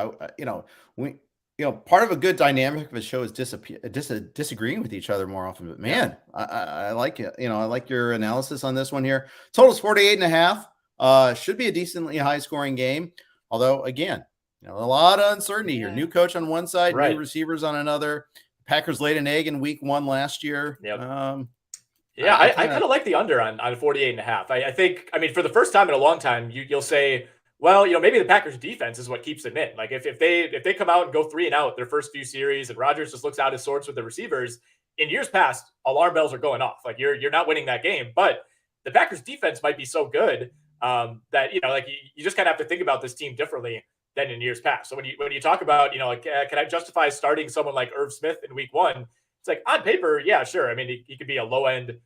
Part of a good dynamic of a show is disagreeing with each other more often. But man, I like it. I like your analysis on this one here. Total's 48.5. Should be a decently high scoring game. Although again, a lot of uncertainty here. New coach on one side, new receivers on another. Packers laid an egg in week 1 last year.
Yep. I kind of like the under on 48.5. I think, for the first time in a long time, you'll say, well, maybe the Packers defense is what keeps them in. Like if they come out and go 3-and-out their first few series, and Rodgers just looks out his sorts with the receivers, in years past, alarm bells are going off. Like you're not winning that game. But the Packers defense might be so good that you just kind of have to think about this team differently than in years past. So when you talk about can I justify starting someone like Irv Smith in week 1? It's like on paper, yeah, sure. I mean, he could be a low end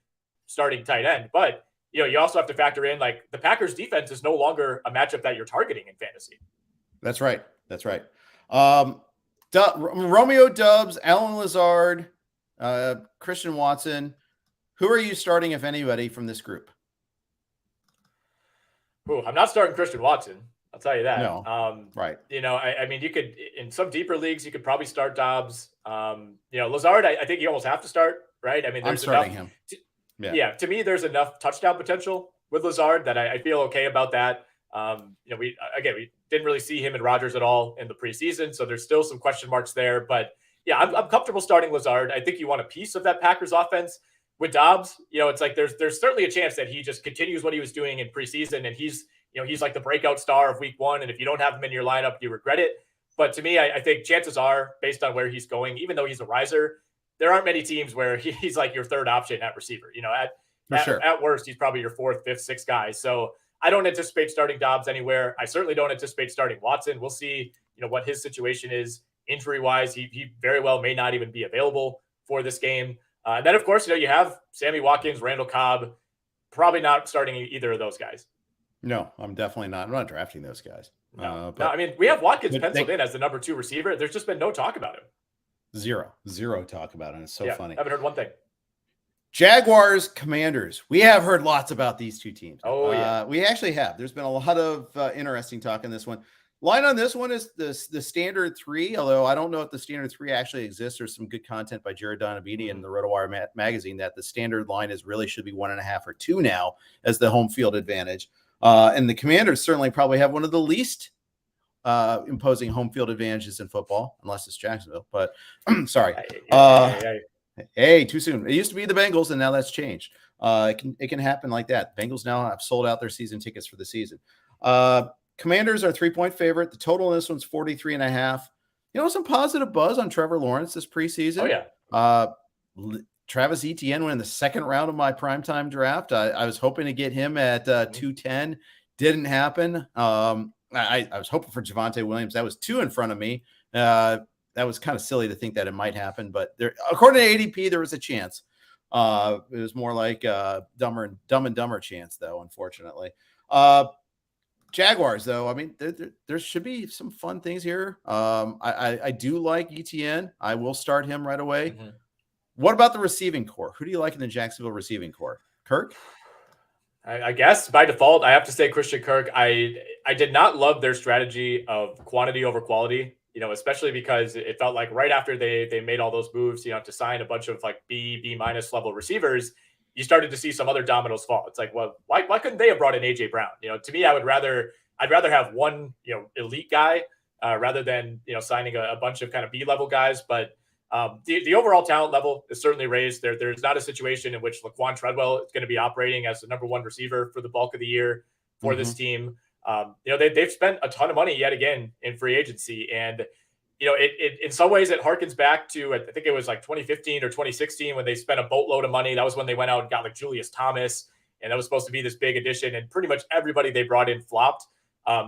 starting tight end, but you also have to factor in like the Packers defense is no longer a matchup that you're targeting in fantasy.
That's right. Romeo Doubs, Alan Lazard, Christian Watson. Who are you starting, if anybody, from this group?
I'm not starting Christian Watson. I'll tell you that.
No. Right.
I mean, you could, in some deeper leagues, you could probably start Doubs. Lazard, I think you almost have to start, right? I mean, there's
I'm starting him.
To me, there's enough touchdown potential with Lazard that I feel okay about that. We didn't really see him and Rodgers at all in the preseason, so there's still some question marks there. But yeah, I'm comfortable starting Lazard. I think you want a piece of that Packers offense with Doubs. It's like there's certainly a chance that he just continues what he was doing in preseason, and he's he's like the breakout star of week one. And if you don't have him in your lineup, you regret it. But to me, I think chances are, based on where he's going, even though he's a riser, there aren't many teams where he's like your third option at receiver. At worst, he's probably your fourth, fifth, sixth guy. So I don't anticipate starting Dobbs anywhere. I certainly don't anticipate starting Watson. We'll see, what his situation is injury-wise. He very well may not even be available for this game. And then, of course, you have Sammy Watkins, Randall Cobb. Probably not starting either of those guys.
No, I'm definitely not. I'm not drafting those guys.
No, I mean, we have Watkins penciled in as the number 2 receiver. There's just been no talk about him.
Zero talk about it. It's so funny.
I haven't heard one thing.
Jaguars, Commanders. We have heard lots about these two teams.
Oh, yeah.
We actually have. There's been a lot of interesting talk in this one. Line on this one is the standard 3, although I don't know if the standard 3 actually exists. There's some good content by Jared Donabini in the RotoWire magazine that the standard line really should be 1.5 or 2 now as the home field advantage. And the Commanders certainly probably have one of the least imposing home field advantages in football, unless it's Jacksonville. But sorry. Hey, too soon. It used to be the Bengals, and now that's changed. It can happen like that. Bengals now have sold out their season tickets for the season. Commanders are 3-point favorite. The total in this one's 43.5. Some positive buzz on Trevor Lawrence this preseason.
Oh, yeah.
Travis Etienne went in the second round of my primetime draft. I was hoping to get him at 210. Didn't happen. I was hoping for Javonte Williams. That was 2 in front of me. That was kind of silly to think that it might happen, but according to ADP, there was a chance. It was more like dumb and dumber chance, though, unfortunately. Jaguars, though, I mean, there should be some fun things here. I do like ETN. I will start him right away. Mm-hmm. What about the receiving core? Who do you like in the Jacksonville receiving core? Kirk?
I guess by default, I have to say Christian Kirk. I did not love their strategy of quantity over quality, especially because it felt like right after they made all those moves, to sign a bunch of like B- level receivers, you started to see some other dominoes fall. It's like, well, why couldn't they have brought in AJ Brown? To me, I'd rather have one, elite guy rather than, signing a bunch of kind of B-level guys. But the overall talent level is certainly raised. There's not a situation in which Laquan Treadwell is going to be operating as the number 1 receiver for the bulk of the year for this team. They've spent a ton of money yet again in free agency. And, it in some ways it harkens back to, I think it was like 2015 or 2016 when they spent a boatload of money. That was when they went out and got like Julius Thomas. And that was supposed to be this big addition. And pretty much everybody they brought in flopped.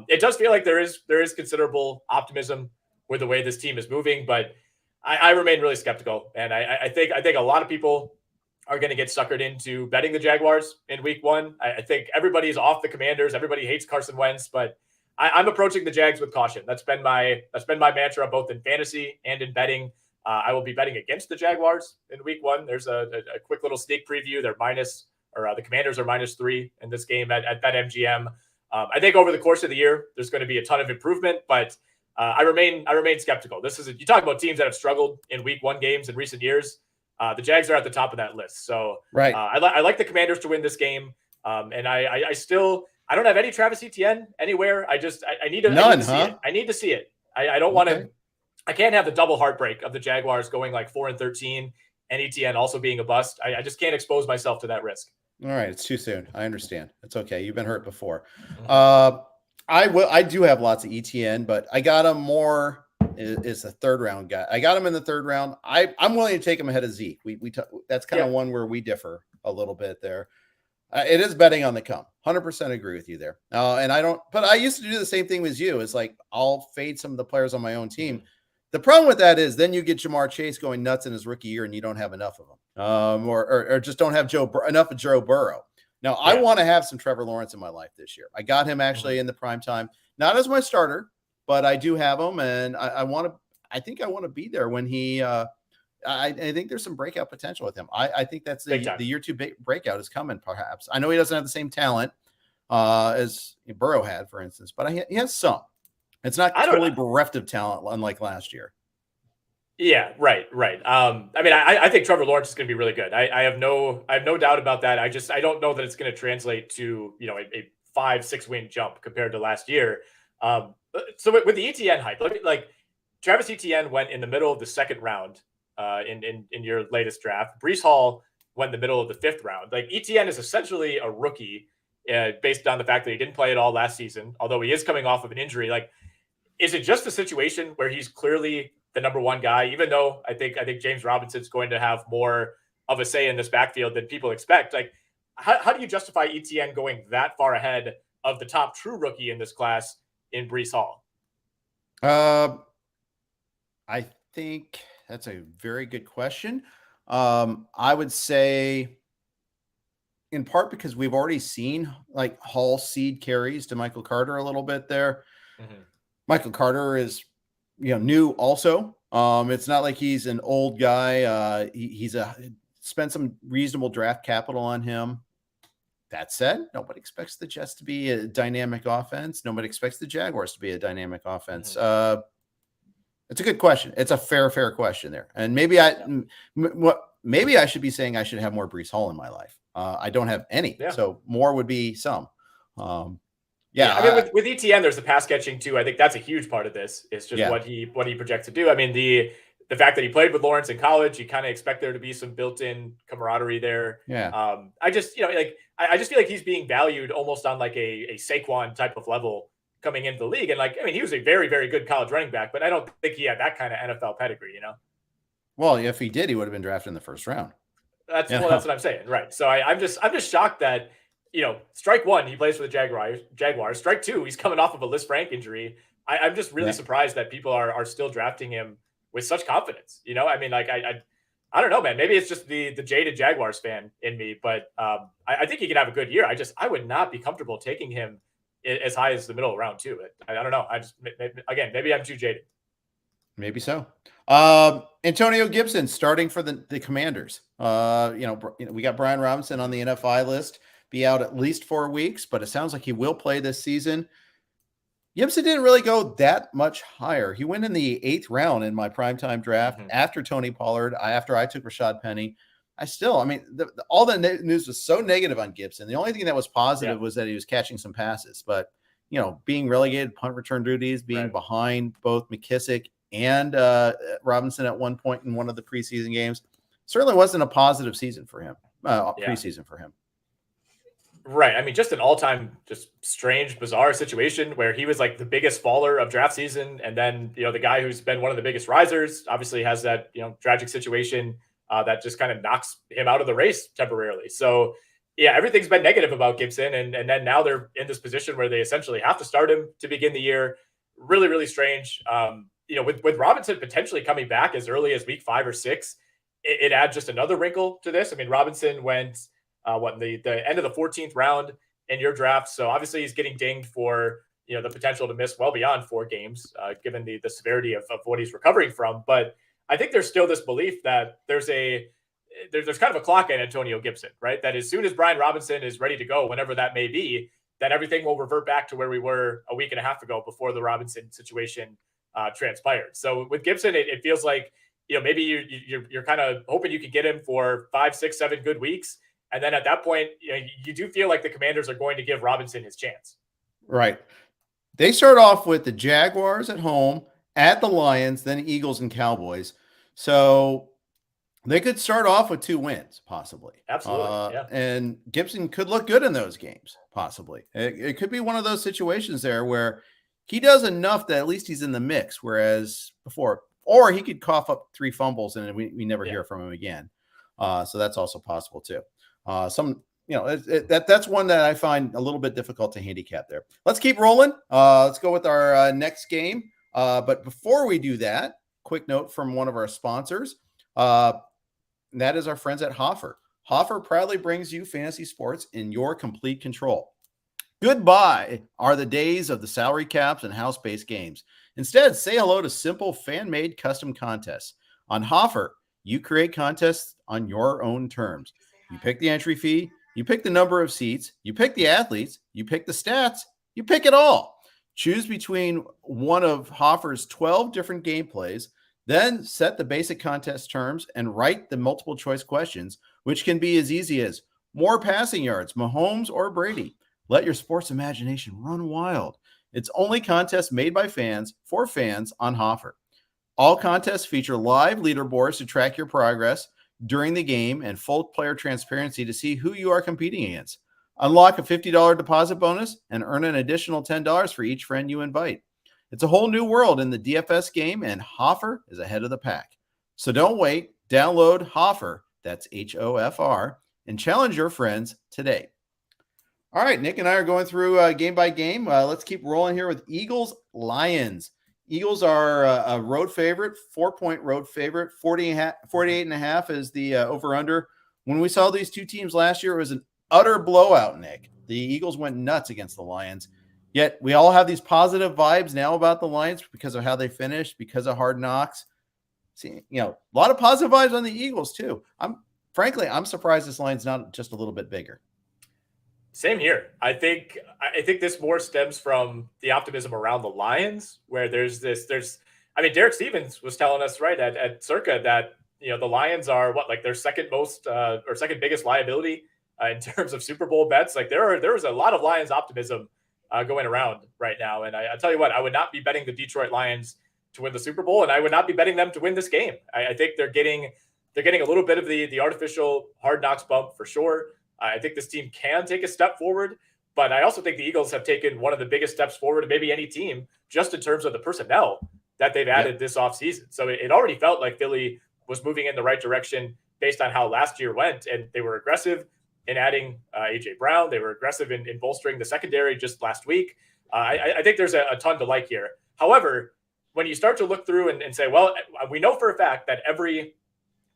It does feel like there is considerable optimism with the way this team is moving, but I remain really skeptical. And I think a lot of people are going to get suckered into betting the Jaguars in week 1. I think everybody's off the Commanders. Everybody hates Carson Wentz, but I'm approaching the Jags with caution. That's been my mantra, both in fantasy and in betting. I will be betting against the Jaguars in week 1. There's a quick little sneak preview. They're the Commanders are -3 in this game at BetMGM. I think over the course of the year, there's going to be a ton of improvement, but I remain skeptical. You talk about teams that have struggled in week 1 games in recent years. The Jags are at the top of that list. So
right.
I like the Commanders to win this game. And I don't have any Travis Etienne anywhere. I need to see it. I need to see it. I don't want to. I can't have the double heartbreak of the Jaguars going like 4-13 and Etienne also being a bust. I just can't expose myself to that risk.
All right, it's too soon. I understand. It's okay. You've been hurt before. I do have lots of ETN, but I got him more is a 3rd round guy. I got him in the 3rd round. I'm willing to take him ahead of Zeke. That's kind of one where we differ a little bit there. It is betting on the come. 100% agree with you there. And I used to do the same thing as you. It's like I'll fade some of the players on my own team. The problem with that is then you get Jamar Chase going nuts in his rookie year and you don't have enough of them, or just don't have enough of Joe Burrow. Now, I want to have some Trevor Lawrence in my life this year. I got him actually in the prime time, not as my starter, but I do have him, and I think I want to be there when he. I think there's some breakout potential with him. I think that's the year 2 breakout is coming. Perhaps I know he doesn't have the same talent as Burrow had, for instance, but he has some. It's not totally bereft of talent, unlike last year.
Yeah, right. I think Trevor Lawrence is going to be really good. I have no doubt about that. I don't know that it's going to translate to a 5-6 win jump compared to last year. So with the ETN hype, Travis Etienne went in the middle of the 2nd round in your latest draft. Breece Hall went in the middle of the 5th round. Like Etienne is essentially a rookie based on the fact that he didn't play at all last season, although he is coming off of an injury. Like, is it just a situation where he's clearly the number one guy, even though I think James Robinson's going to have more of a say in this backfield than people expect? Like, how do you justify ETN going that far ahead of the top true rookie in this class in Breece Hall?
I think that's a very good question. I would say in part because we've already seen like Hall seed carries to Michael Carter a little bit there. Mm-hmm. Michael Carter is, new also. It's not like he's an old guy. He's spent some reasonable draft capital on him. That said, nobody expects the Jets to be a dynamic offense. Nobody expects the Jaguars to be a dynamic offense. Mm-hmm. It's a good question. It's a fair question there. And maybe I should be saying I should have more Breece Hall in my life. I don't have any, so more would be some.
I mean, with ETN, there's the pass catching too. I think that's a huge part of this. It's just what he projects to do. I mean, the fact that he played with Lawrence in college, you kind of expect there to be some built-in camaraderie there.
Yeah.
I just feel like he's being valued almost on like a Saquon type of level coming into the league. And like, I mean, he was a very, very good college running back, but I don't think he had that kind of NFL pedigree,
Well, if he did, he would have been drafted in the first round.
That's what I'm saying. Right. So I'm just shocked that, strike one, he plays for the Jaguars. Strike two, he's coming off of a Liz Frank injury. I'm just really surprised that people are still drafting him with such confidence. I mean, like, I don't know, man. Maybe it's just the jaded Jaguars fan in me, but I think he can have a good year. I would not be comfortable taking him as high as the middle of round two. I don't know. Maybe I'm too jaded.
Maybe so. Antonio Gibson starting for the Commanders. We got Brian Robinson on the NFI list, be out at least 4 weeks, but it sounds like he will play this season. Gibson didn't really go that much higher. He went in the 8th round in my primetime draft after Tony Pollard, after I took Rashad Penny. All the news was so negative on Gibson. The only thing that was positive was that he was catching some passes, but being relegated punt return duties, being behind both McKissick and Robinson at one point in one of the preseason games certainly wasn't a positive season for him, preseason for him.
Right. I mean, just an all-time, just strange, bizarre situation where he was like the biggest faller of draft season. And then, the guy who's been one of the biggest risers obviously has that, tragic situation that just kind of knocks him out of the race temporarily. So everything's been negative about Gibson. And then now they're in this position where they essentially have to start him to begin the year. Really, really strange. With Robinson potentially coming back as early as week 5 or 6, it adds just another wrinkle to this. I mean, Robinson went the end of the 14th round in your draft. So obviously he's getting dinged for, the potential to miss well beyond 4 games, given the severity of what he's recovering from. But I think there's still this belief that there's kind of a clock in Antonio Gibson, right? That as soon as Brian Robinson is ready to go, whenever that may be, then everything will revert back to where we were a week and a half ago before the Robinson situation transpired. So with Gibson, it feels like, maybe you're kind of hoping you can get him for 5, 6, 7 good weeks. And then at that point, you do feel like the Commanders are going to give Robinson his chance.
Right. They start off with the Jaguars at home, at the Lions, then Eagles and Cowboys. So they could start off with 2 wins, possibly.
Absolutely.
And Gibson could look good in those games, possibly. It could be one of those situations there where he does enough that at least he's in the mix, whereas before, or he could cough up 3 fumbles and we never hear from him again. So that's also possible too. That's one that I find a little bit difficult to handicap there. Let's keep rolling. Let's go with our next game. But before we do that, quick note from one of our sponsors. That is our friends at Hoffer. Hoffer proudly brings you fantasy sports in your complete control. Goodbye are the days of the salary caps and house-based games. Instead, say hello to simple fan-made custom contests. On Hoffer, you create contests on your own terms. You pick the entry fee, you pick the number of seats, you pick the athletes, you pick the stats, you pick it all. Choose between one of Hoffer's 12 different gameplays, then set the basic contest terms and write the multiple choice questions, which can be as easy as more passing yards, Mahomes or Brady. Let your sports imagination run wild. It's only contests made by fans for fans on Hoffer. All contests feature live leaderboards to track your progress during the game and full player transparency to see who you are competing against. Unlock a $50 deposit bonus and earn an additional $10 for each friend you invite. It's a whole new world in the DFS game, and Hoffer is ahead of the pack. So don't wait. Download Hoffer, that's Hofr, and challenge your friends today. All right, Nick and I are going through game by game. Let's keep rolling here with Eagles-Lions. Eagles are a road favorite, 4-point road favorite. 48.5 is the over-under. When we saw these two teams last year, it was an utter blowout, Nick. The Eagles went nuts against the Lions. Yet we all have these positive vibes now about the Lions because of how they finished, because of Hard Knocks. See, a lot of positive vibes on the Eagles too. I'm surprised this line's not just a little bit bigger.
Same here. I think this more stems from the optimism around the Lions, where there's Derek Stevens was telling us right at Circa that the Lions are their second most or second biggest liability in terms of Super Bowl bets. Like there was a lot of Lions optimism going around right now, and I tell you what, I would not be betting the Detroit Lions to win the Super Bowl, and I would not be betting them to win this game. I think they're getting a little bit of the artificial Hard Knocks bump for sure. I think this team can take a step forward, but I also think the Eagles have taken one of the biggest steps forward of maybe any team just in terms of the personnel that they've added this offseason. So it already felt like Philly was moving in the right direction based on how last year went, and they were aggressive in adding A.J. Brown. They were aggressive in bolstering the secondary just last week. I think there's a ton to like here. However, when you start to look through and say, well, we know for a fact that every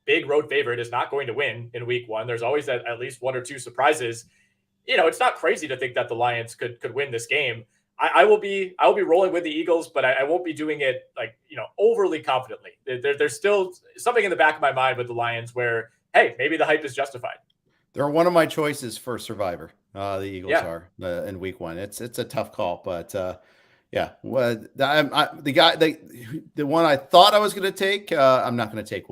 big road favorite is not going to win in week one. There's always at least one or two surprises. It's not crazy to think that the Lions could win this game. I will be rolling with the Eagles, but I won't be doing it overly confidently. There's still something in the back of my mind with the Lions where, hey, maybe the hype is justified.
They're one of my choices for Survivor. The Eagles are in week one. It's a tough call, but well, the one I thought I was going to take, I'm not going to take.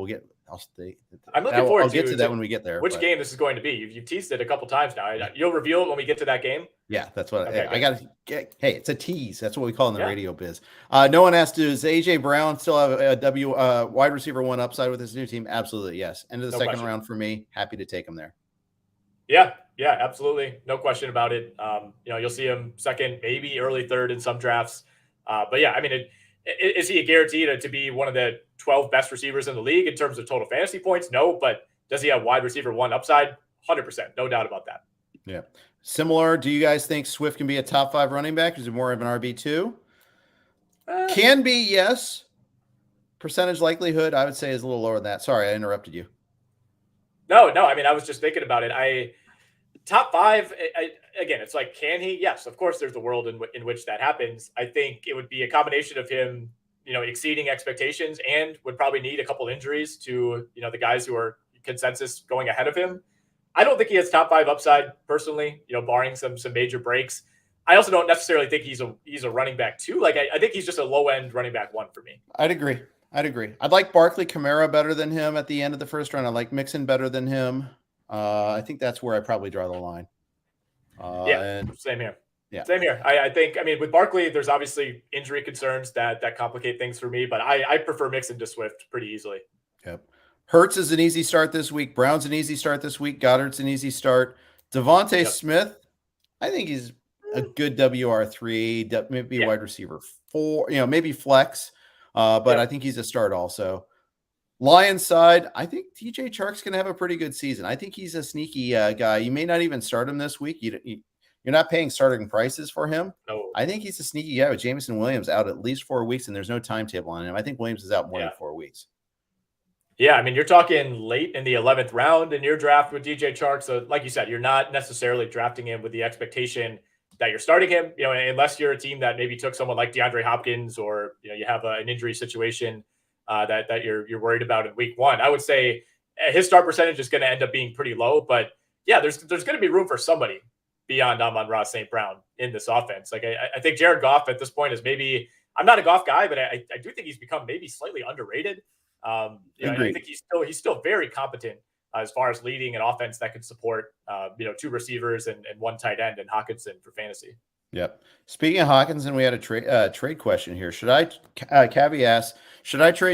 I'm looking forward
I'll get to that when we get there.
Which game this is going to be? You've teased it a couple times now. You'll reveal it when we get to that game.
Yeah, that's what I got to get. Hey, it's a tease. That's what we call in the radio biz. No one asked, does AJ Brown still have a wide receiver one upside with his new team? Absolutely, yes. End of the second round for me. Happy to take him there. Yeah,
absolutely. No question about it. You'll see him second, maybe early third in some drafts. But yeah, I mean, is he a guarantee to be one of the 12 best receivers in the league in terms of total fantasy points? No, but does he have wide receiver one upside? 100%. No doubt about that.
Yeah. Similar. Do you guys think Swift can be a top 5 running back? Is he more of an RB2? Can be, yes. Percentage likelihood, I would say, is a little lower than that. Sorry, I interrupted you.
No. I mean, I was just thinking about it. Top 5, again, it's like, can he? Yes, of course, there's a world in which that happens. I think it would be a combination of him, exceeding expectations and would probably need a couple injuries to, the guys who are consensus going ahead of him. I don't think he has top 5 upside personally, barring some major breaks. I also don't necessarily think he's a running back 2. Like, I think he's just a low end running back 1 for me.
I'd agree. I'd like Barkley Kamara better than him at the end of the first round. I like Mixon better than him. I think that's where I probably draw the line.
Same here.
Yeah,
same here. I think, with Barkley, there's obviously injury concerns that complicate things for me, but I prefer Mixon to Swift pretty easily.
Yep. Hurts is an easy start this week. Brown's an easy start this week. Goddard's an easy start. Devontae Smith, I think he's a good WR3, maybe a wide receiver 4, maybe flex, but I think he's a start also. Lions side, I think TJ Chark's going to have a pretty good season. I think he's a sneaky guy. You may not even start him this week. You're not paying starting prices for him.
No.
I think he's a sneaky guy with Jameson Williams out at least 4 weeks, and there's no timetable on him. I think Williams is out more than 4 weeks.
Yeah, you're talking late in the 11th round in your draft with DJ Chark. So like you said, you're not necessarily drafting him with the expectation that you're starting him, unless you're a team that maybe took someone like DeAndre Hopkins or, you have an injury situation that you're worried about in week 1. I would say his start percentage is going to end up being pretty low, but yeah, there's going to be room for somebody beyond Amon-Ra St. Brown in this offense. Like I think Jared Goff at this point is maybe, I'm not a Goff guy, but I do think he's become maybe slightly underrated. I think he's still very competent as far as leading an offense that could support 2 receivers and 1 tight end and Hawkinson for fantasy.
Yep. Speaking of Hawkinson, we had a trade question here. Should I trade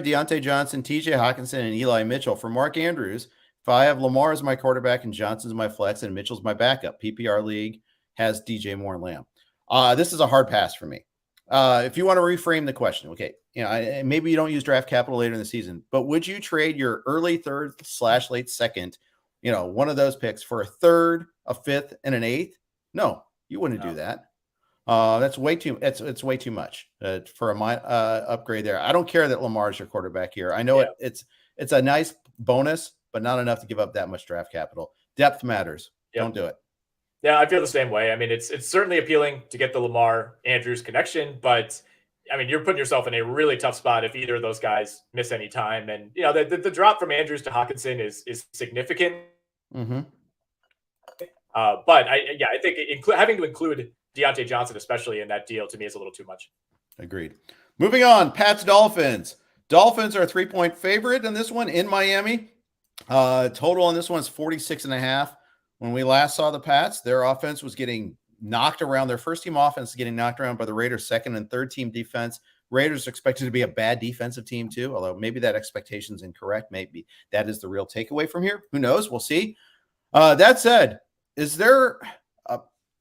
Deontay Johnson, TJ Hawkinson, and Eli Mitchell for Mark Andrews? If I have Lamar as my quarterback and Johnson's my flex and Mitchell's my backup, PPR league has DJ Moore and Lamb. This is a hard pass for me. If you want to reframe the question, okay, maybe you don't use draft capital later in the season, but would you trade your early third / late second, one of those picks for a third, a fifth, and an eighth? No, you wouldn't do that. That's way too. It's way too much for a upgrade there. I don't care that Lamar's your quarterback here. I know it's a nice bonus, but not enough to give up that much draft capital. Depth matters. Yep. Don't do it.
Yeah, I feel the same way. I mean, it's certainly appealing to get the Lamar Andrews connection, but I mean, you're putting yourself in a really tough spot if either of those guys miss any time. And the drop from Andrews to Hawkinson is significant.
Mm-hmm.
But I think having to include Deontay Johnson, especially in that deal, to me is a little too much.
Agreed. Moving on, Pats Dolphins. Dolphins are a 3-point favorite in this one in Miami. Total on this one is 46.5. When we last saw the Pats, their offense was getting knocked around. Their first team offense is getting knocked around by the Raiders' second and third team defense. Raiders are expected to be a bad defensive team too, although maybe that expectation is incorrect. Maybe that is the real takeaway from here. Who knows? We'll see. That said, is there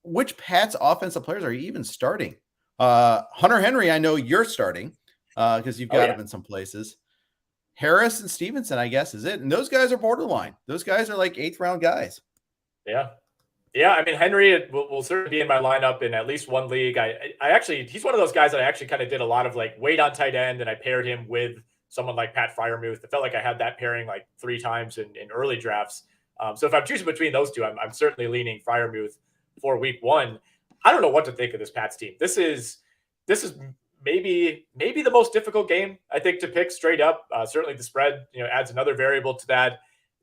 which Pats offensive players are you even starting? Hunter Henry, I know you're starting because you've got him in some places. Harris and Stevenson, I guess, is it. And those guys are borderline. Those guys are like 8th round guys.
Yeah. Yeah. I mean, Henry will certainly be in my lineup in at least one league. I actually, he's one of those guys that I actually kind of did a lot of like wait on tight end, and I paired him with someone like Pat Freiermuth. I felt like I had that pairing like 3 times in early drafts. So if I'm choosing between those two, I'm certainly leaning Freiermuth for week 1. I don't know what to think of this Pats team. This is maybe the most difficult game, I think, to pick straight up. Certainly the spread, adds another variable to that.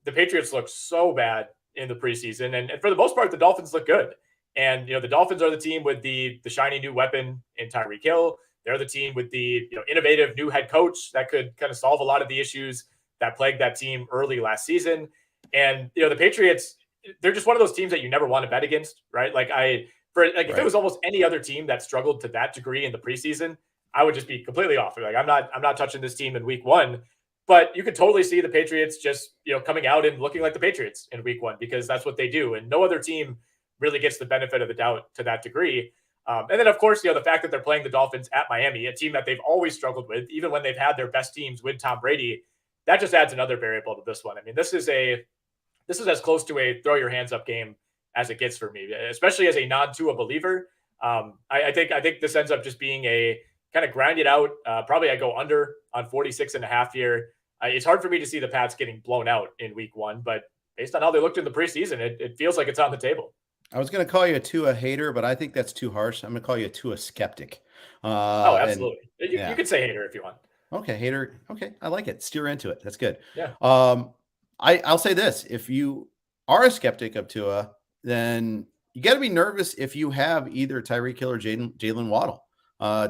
The Patriots look so bad in the preseason, and for the most part, the Dolphins look good. And the Dolphins are the team with the shiny new weapon in Tyreek Hill. They're the team with the innovative new head coach that could kind of solve a lot of the issues that plagued that team early last season. And the Patriots, they're just one of those teams that you never want to bet against, right? If it was almost any other team that struggled to that degree in the preseason, I would just be completely off. Like I'm not touching this team in week 1. But you could totally see the Patriots just coming out and looking like the Patriots in week 1, because that's what they do, and no other team really gets the benefit of the doubt to that degree. And then of course the fact that they're playing the Dolphins at Miami, a team that they've always struggled with, even when they've had their best teams with Tom Brady, that just adds another variable to this one. I mean, this is as close to a throw your hands up game as it gets for me, especially as a non-Tua believer. I think this ends up just being a kind of grind it out. Probably I go under on 46.5 here. It's hard for me to see the Pats getting blown out in week 1, but based on how they looked in the preseason, it feels like it's on the table.
I was going to call you a Tua hater, but I think that's too harsh. I'm going to call you a Tua skeptic.
Absolutely. You could say hater if you want.
Okay, hater. Okay, I like it. Steer into it. That's good.
Yeah.
I'll say this. If you are a skeptic of Tua, then you got to be nervous if you have either Tyreek Hill or Jalen Waddle.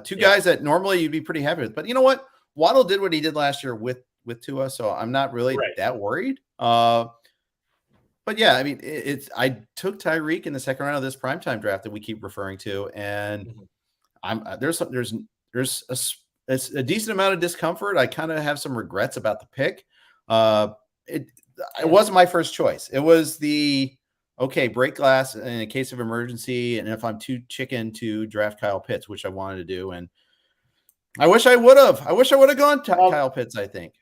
Two guys that normally you'd be pretty happy with. But you know what? Waddle did what he did last year with Tua, so I'm not really that worried. But yeah, I mean, I took Tyreek in the second round of this primetime draft that we keep referring to, and there's a decent amount of discomfort. I kind of have some regrets about the pick. It wasn't my first choice. It was break glass in a case of emergency, and if I'm too chicken to draft Kyle Pitts, which I wanted to do, and I wish I would have. Gone to Kyle Pitts, I think.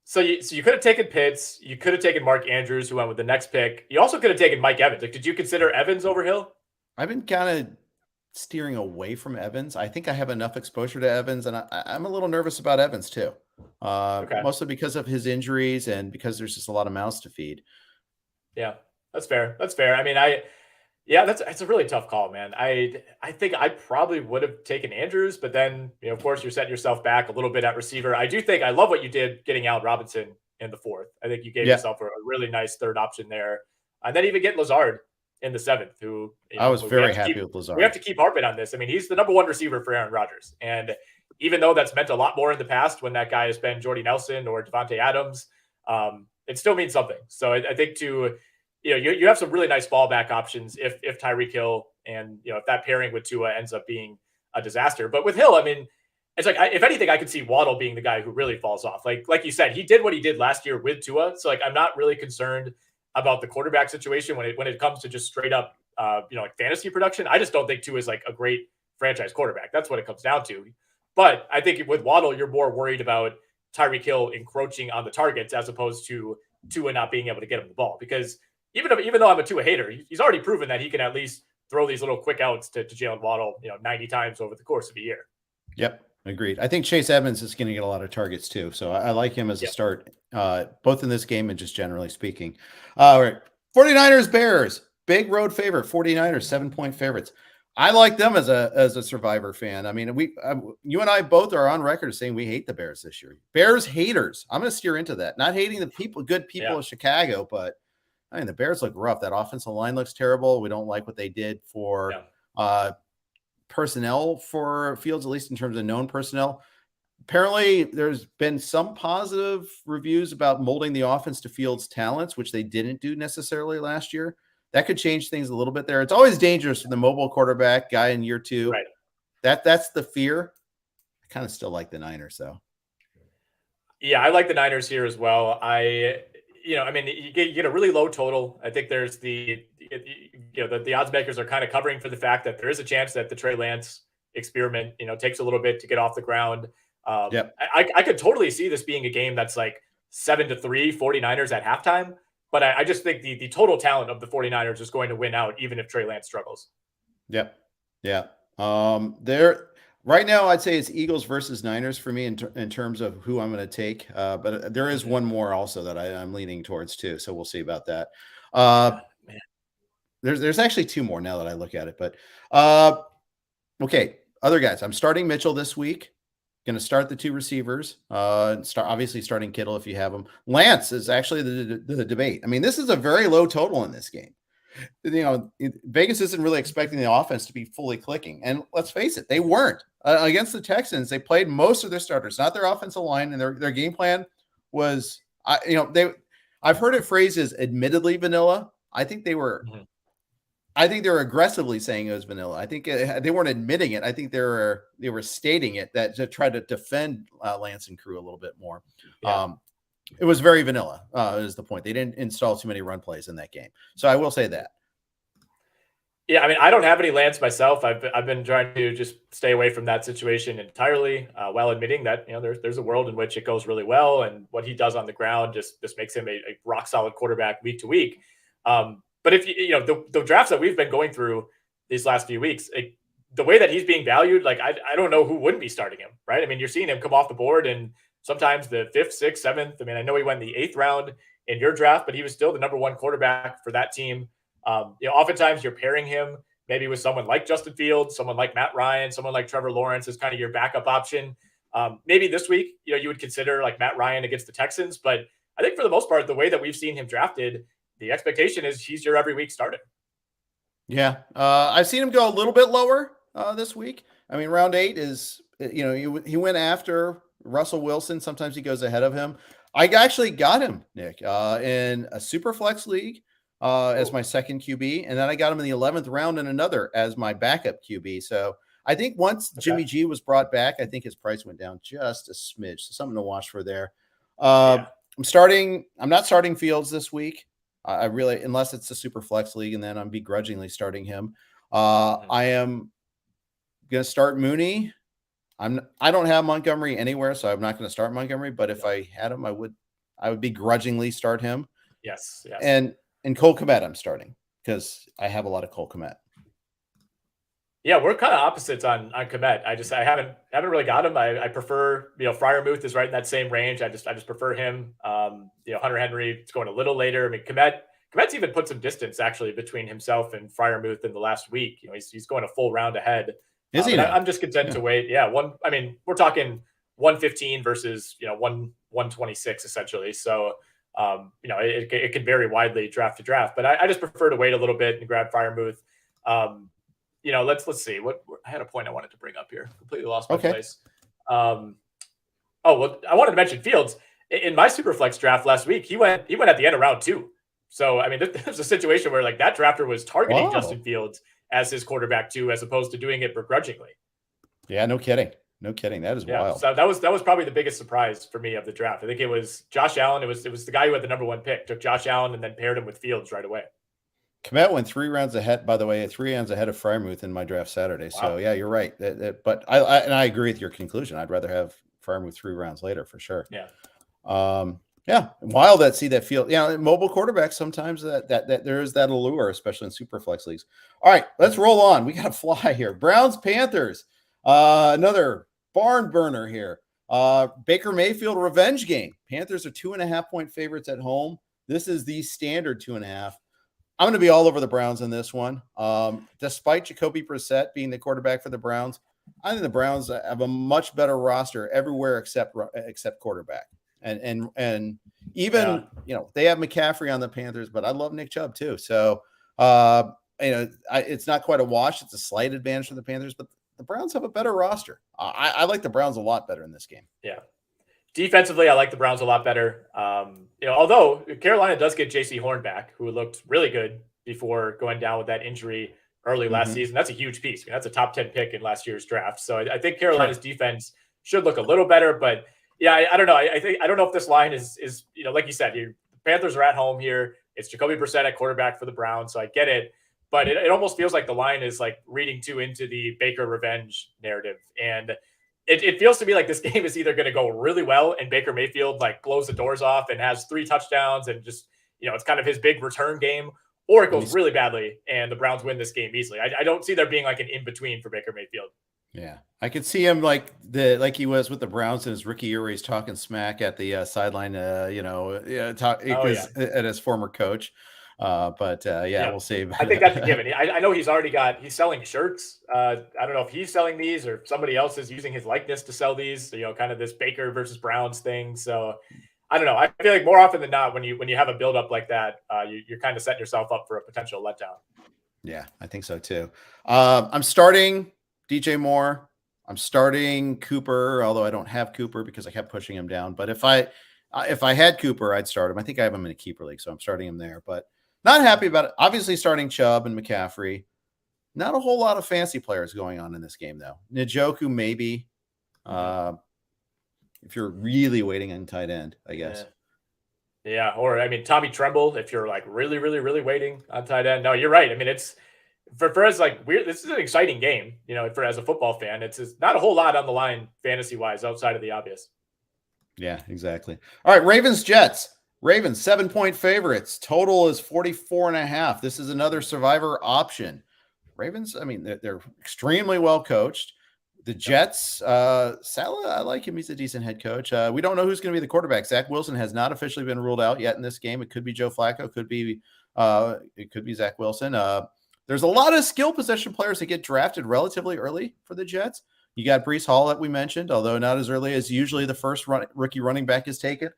So you could have taken Pitts. You could have taken Mark Andrews, who went with the next pick. You also could have taken Mike Evans. Did you consider Evans over Hill?
I've been kind of steering away from Evans. I think I have enough exposure to Evans, and I'm a little nervous about Evans too. Mostly because of his injuries and because there's just a lot of mouths to feed.
Yeah, that's fair. I mean, it's a really tough call, man. I think I probably would have taken Andrews, but then, of course, you're setting yourself back a little bit at receiver. I love what you did getting Allen Robinson in the 4th. I think you gave yourself a really nice third option there. And then even get Lazard in the 7th, who
I was very happy with Lazard.
We have to keep harping on this. I mean, he's the number 1 receiver for Aaron Rodgers. And even though that's meant a lot more in the past when that guy has been Jordy Nelson or Devontae Adams, it still means something. So I think you have some really nice fallback options if Tyreek Hill and if that pairing with Tua ends up being a disaster. But with Hill, I mean, it's like, if anything, I could see Waddle being the guy who really falls off. Like you said, he did what he did last year with Tua. So like, I'm not really concerned about the quarterback situation when it comes to just straight up, like fantasy production. I just don't think Tua is like a great franchise quarterback. That's what it comes down to. But I think with Waddle, you're more worried about Tyreek Hill encroaching on the targets as opposed to Tua not being able to get him the ball. Because even though I'm a Tua hater, he's already proven that he can at least throw these little quick outs to Jalen Waddle, 90 times over the course of a year.
Yep. Agreed. I think Chase Edmonds is going to get a lot of targets too. So I like him as a start, both in this game and just generally speaking. All right. 49ers, Bears, big road favorite, 49ers, 7-point favorites. I like them as a Survivor fan. I mean, you and I both are on record saying we hate the Bears this year. Bears haters. I'm going to steer into that. Not hating the good people of Chicago, but I mean, the Bears look rough. That offensive line looks terrible. We don't like what they did for personnel for Fields, at least in terms of known personnel. Apparently, there's been some positive reviews about molding the offense to Fields' talents, which they didn't do necessarily last year. That could change things a little bit there. It's always dangerous for the mobile quarterback guy in year two.
Right.
That's the fear. I kind of still like the Niners, though.
Yeah, I like the Niners here as well. You get a really low total. I think there's the odds makers are kind of covering for the fact that there is a chance that the Trey Lance experiment, takes a little bit to get off the ground. I could totally see this being a game that's like 7-3 49ers at halftime. But I just think the total talent of the 49ers is going to win out, even if Trey Lance struggles.
Yep. Yeah. Right now, I'd say it's Eagles versus Niners for me in terms of who I'm going to take. But there is one more also that I'm leaning towards too. So we'll see about that. There's actually two more now that I look at it. But okay, other guys. I'm starting Mitchell this week. Going to start the two receivers. Obviously starting Kittle if you have them. Lance is actually the debate. I mean, this is a very low total in this game. Vegas isn't really expecting the offense to be fully clicking, and let's face it, they weren't against the Texans. They played most of their starters, not their offensive line, and their game plan was, I've heard it phrased as admittedly vanilla. I think they were. I think they're aggressively saying it was vanilla. I think they weren't admitting it. I think they were stating it to try to defend Lance and crew a little bit more. Yeah. It was very vanilla, is the point. They didn't install too many run plays in that game. So I will say that.
Yeah, I mean, I don't have any Lance myself. I've been trying to just stay away from that situation entirely, while admitting that there's a world in which it goes really well, and what he does on the ground just makes him a rock solid quarterback week to week. But if the drafts that we've been going through these last few weeks, the way that he's being valued, like I don't know who wouldn't be starting him, right? I mean, you're seeing him come off the board and sometimes the 5th, 6th, 7th. I mean, I know he went in the 8th round in your draft, but he was still the number 1 quarterback for that team. Oftentimes you're pairing him maybe with someone like Justin Fields, someone like Matt Ryan, someone like Trevor Lawrence is kind of your backup option. Maybe this week, you would consider like Matt Ryan against the Texans, but I think for the most part, the way that we've seen him drafted, the expectation is he's your every week starter.
Yeah. I've seen him go a little bit lower this week. I mean, round 8 is, he went after Russell Wilson. Sometimes he goes ahead of him. I actually got him, Nick, in a super flex league as my second QB. And then I got him in the 11th round in another as my backup QB. So I think once Jimmy G was brought back, I think his price went down just a smidge. So something to watch for there. I'm not starting Fields this week. I really, unless it's a super flex league, and then I'm begrudgingly starting him. I am going to start Mooney. I don't have Montgomery anywhere, so I'm not going to start Montgomery. But if I had him, I would begrudgingly start him.
Yes.
And Cole Kmet, I'm starting because I have a lot of Cole Kmet.
Yeah, we're kind of opposites on Kmet. I haven't really got him. I prefer, Freiermuth is right in that same range. I just prefer him. Hunter Henry, it's going a little later. I mean, Kmet's even put some distance actually between himself and Freiermuth in the last week. He's going a full round ahead.
Is he?
I'm just content to wait. Yeah, we're talking 115 versus 126 essentially. So it can vary widely draft to draft. But I just prefer to wait a little bit and grab Freiermuth. Let's see. I had a point I wanted to bring up here. Completely lost my place. I wanted to mention Fields in my Superflex draft last week. He went at the end of round 2. So I mean, there's a situation where like that drafter was targeting Justin Fields as his quarterback too, as opposed to doing it begrudgingly.
Yeah, no kidding. No kidding. That is wild.
So that was probably the biggest surprise for me of the draft. I think it was Josh Allen. It was the guy who had the number 1 pick, took Josh Allen and then paired him with Fields right away.
Kmet went 3 rounds ahead, by the way, 3 rounds ahead of Freiermuth in my draft Saturday. Wow. So yeah, you're right. But I agree with your conclusion. I'd rather have Freiermuth 3 rounds later for sure.
Yeah.
Yeah. Wild that see that field. Yeah. Mobile quarterbacks, sometimes that there is that allure, especially in super flex leagues. All right, let's roll on. We got to fly here. Browns, Panthers. Another barn burner here. Baker Mayfield revenge game. Panthers are 2.5-point favorites at home. This is the standard 2.5. I'm going to be all over the Browns in this one. Despite Jacoby Brissett being the quarterback for the Browns, I think the Browns have a much better roster everywhere except quarterback. And even, they have McCaffrey on the Panthers, but I love Nick Chubb too. So, it's not quite a wash. It's a slight advantage for the Panthers, but the Browns have a better roster. I like the Browns a lot better in this game.
Yeah. Defensively, I like the Browns a lot better. Although Carolina does get J.C. Horn back, who looked really good before going down with that injury early last season. That's a huge piece. That's a top 10 pick in last year's draft. So I think Carolina's defense should look a little better. But yeah, I don't know. I don't know if this line is like you said, the Panthers are at home here. It's Jacoby Brissett at quarterback for the Browns, so I get it. But it almost feels like the line is like reading too into the Baker revenge narrative. And it feels to me like this game is either going to go really well and Baker Mayfield like blows the doors off and has 3 touchdowns and just, it's kind of his big return game, or it goes really badly and the Browns win this game easily. I don't see there being like an in-between for Baker Mayfield.
Yeah. I could see him like he was with the Browns in his rookie year where he's talking smack at the sideline, at his former coach. We'll see.
I think that's a given. I know he's selling shirts. I don't know if he's selling these or somebody else is using his likeness to sell these, kind of this Baker versus Browns thing. So I don't know. I feel like more often than not, when you have a buildup like that, you're kind of setting yourself up for a potential letdown.
Yeah, I think so too. I'm starting DJ Moore. I'm starting Cooper, although I don't have Cooper because I kept pushing him down. But if I had Cooper, I'd start him. I think I have him in a keeper league, so I'm starting him there. But not happy about it. Obviously, starting Chubb and McCaffrey. Not a whole lot of fancy players going on in this game, though. Njoku, maybe. If you're really waiting on tight end, I guess.
Yeah. Or, Tommy Tremble, if you're like really, really, really waiting on tight end. No, you're right. it's for us, like, this is an exciting game, as a football fan. It's not a whole lot on the line fantasy-wise outside of the obvious.
Yeah, exactly. All right, Ravens-Jets. Ravens, 7-point favorites. Total is 44.5. This is another survivor option. Ravens, they're extremely well coached. The Jets, Salah, I like him. He's a decent head coach. We don't know who's going to be the quarterback. Zach Wilson has not officially been ruled out yet in this game. It could be Joe Flacco. It could be Zach Wilson. There's a lot of skill position players that get drafted relatively early for the Jets. You got Breece Hall that we mentioned, although not as early as usually the first rookie running back is taken.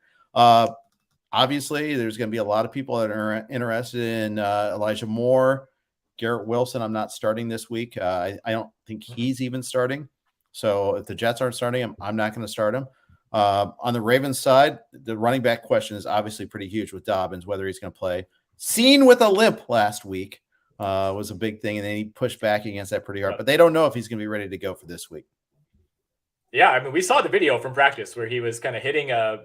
Obviously, there's going to be a lot of people that are interested in Elijah Moore. Garrett Wilson, I'm not starting this week. I don't think he's even starting. So if the Jets aren't starting him, I'm not going to start him. On the Ravens side, the running back question is obviously pretty huge with Dobbins, whether he's going to play. Seen with a limp last week was a big thing, and then he pushed back against that pretty hard. But they don't know if he's going to be ready to go for this week.
Yeah, we saw the video from practice where he was kind of hitting a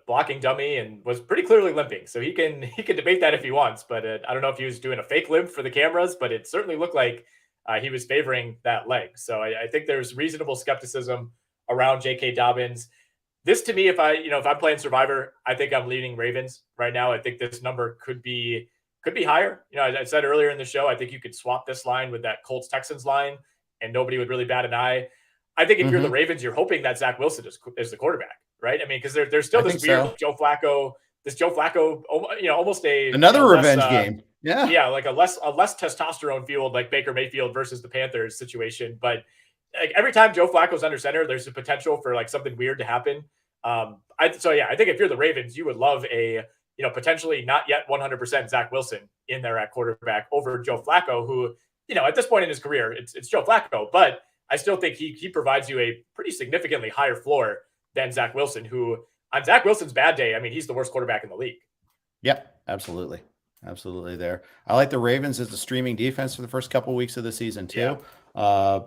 blocking dummy and was pretty clearly limping. So he can debate that if he wants, but I don't know if he was doing a fake limp for the cameras, but it certainly looked like he was favoring that leg. So I think there's reasonable skepticism around J.K. Dobbins. This to me, if I'm playing Survivor, I think I'm leaning Ravens right now. I think this number could be higher. I said earlier in the show, I think you could swap this line with that Colts Texans line, and nobody would really bat an eye. I think if you're the Ravens, you're hoping that Zach Wilson is the quarterback, right? Because there's still this weird Joe Flacco, almost
another revenge game.
Yeah, like a less testosterone fueled like Baker Mayfield versus the Panthers situation. But like every time Joe Flacco's under center, there's a potential for like something weird to happen. I think if you're the Ravens, you would love a potentially not yet 100% Zach Wilson in there at quarterback over Joe Flacco, who at this point in his career, it's Joe Flacco, but I still think he provides you a pretty significantly higher floor than Zach Wilson, who on Zach Wilson's bad day, he's the worst quarterback in the league.
Yep, absolutely. Absolutely there. I like the Ravens as a streaming defense for the first couple of weeks of the season too. Yeah.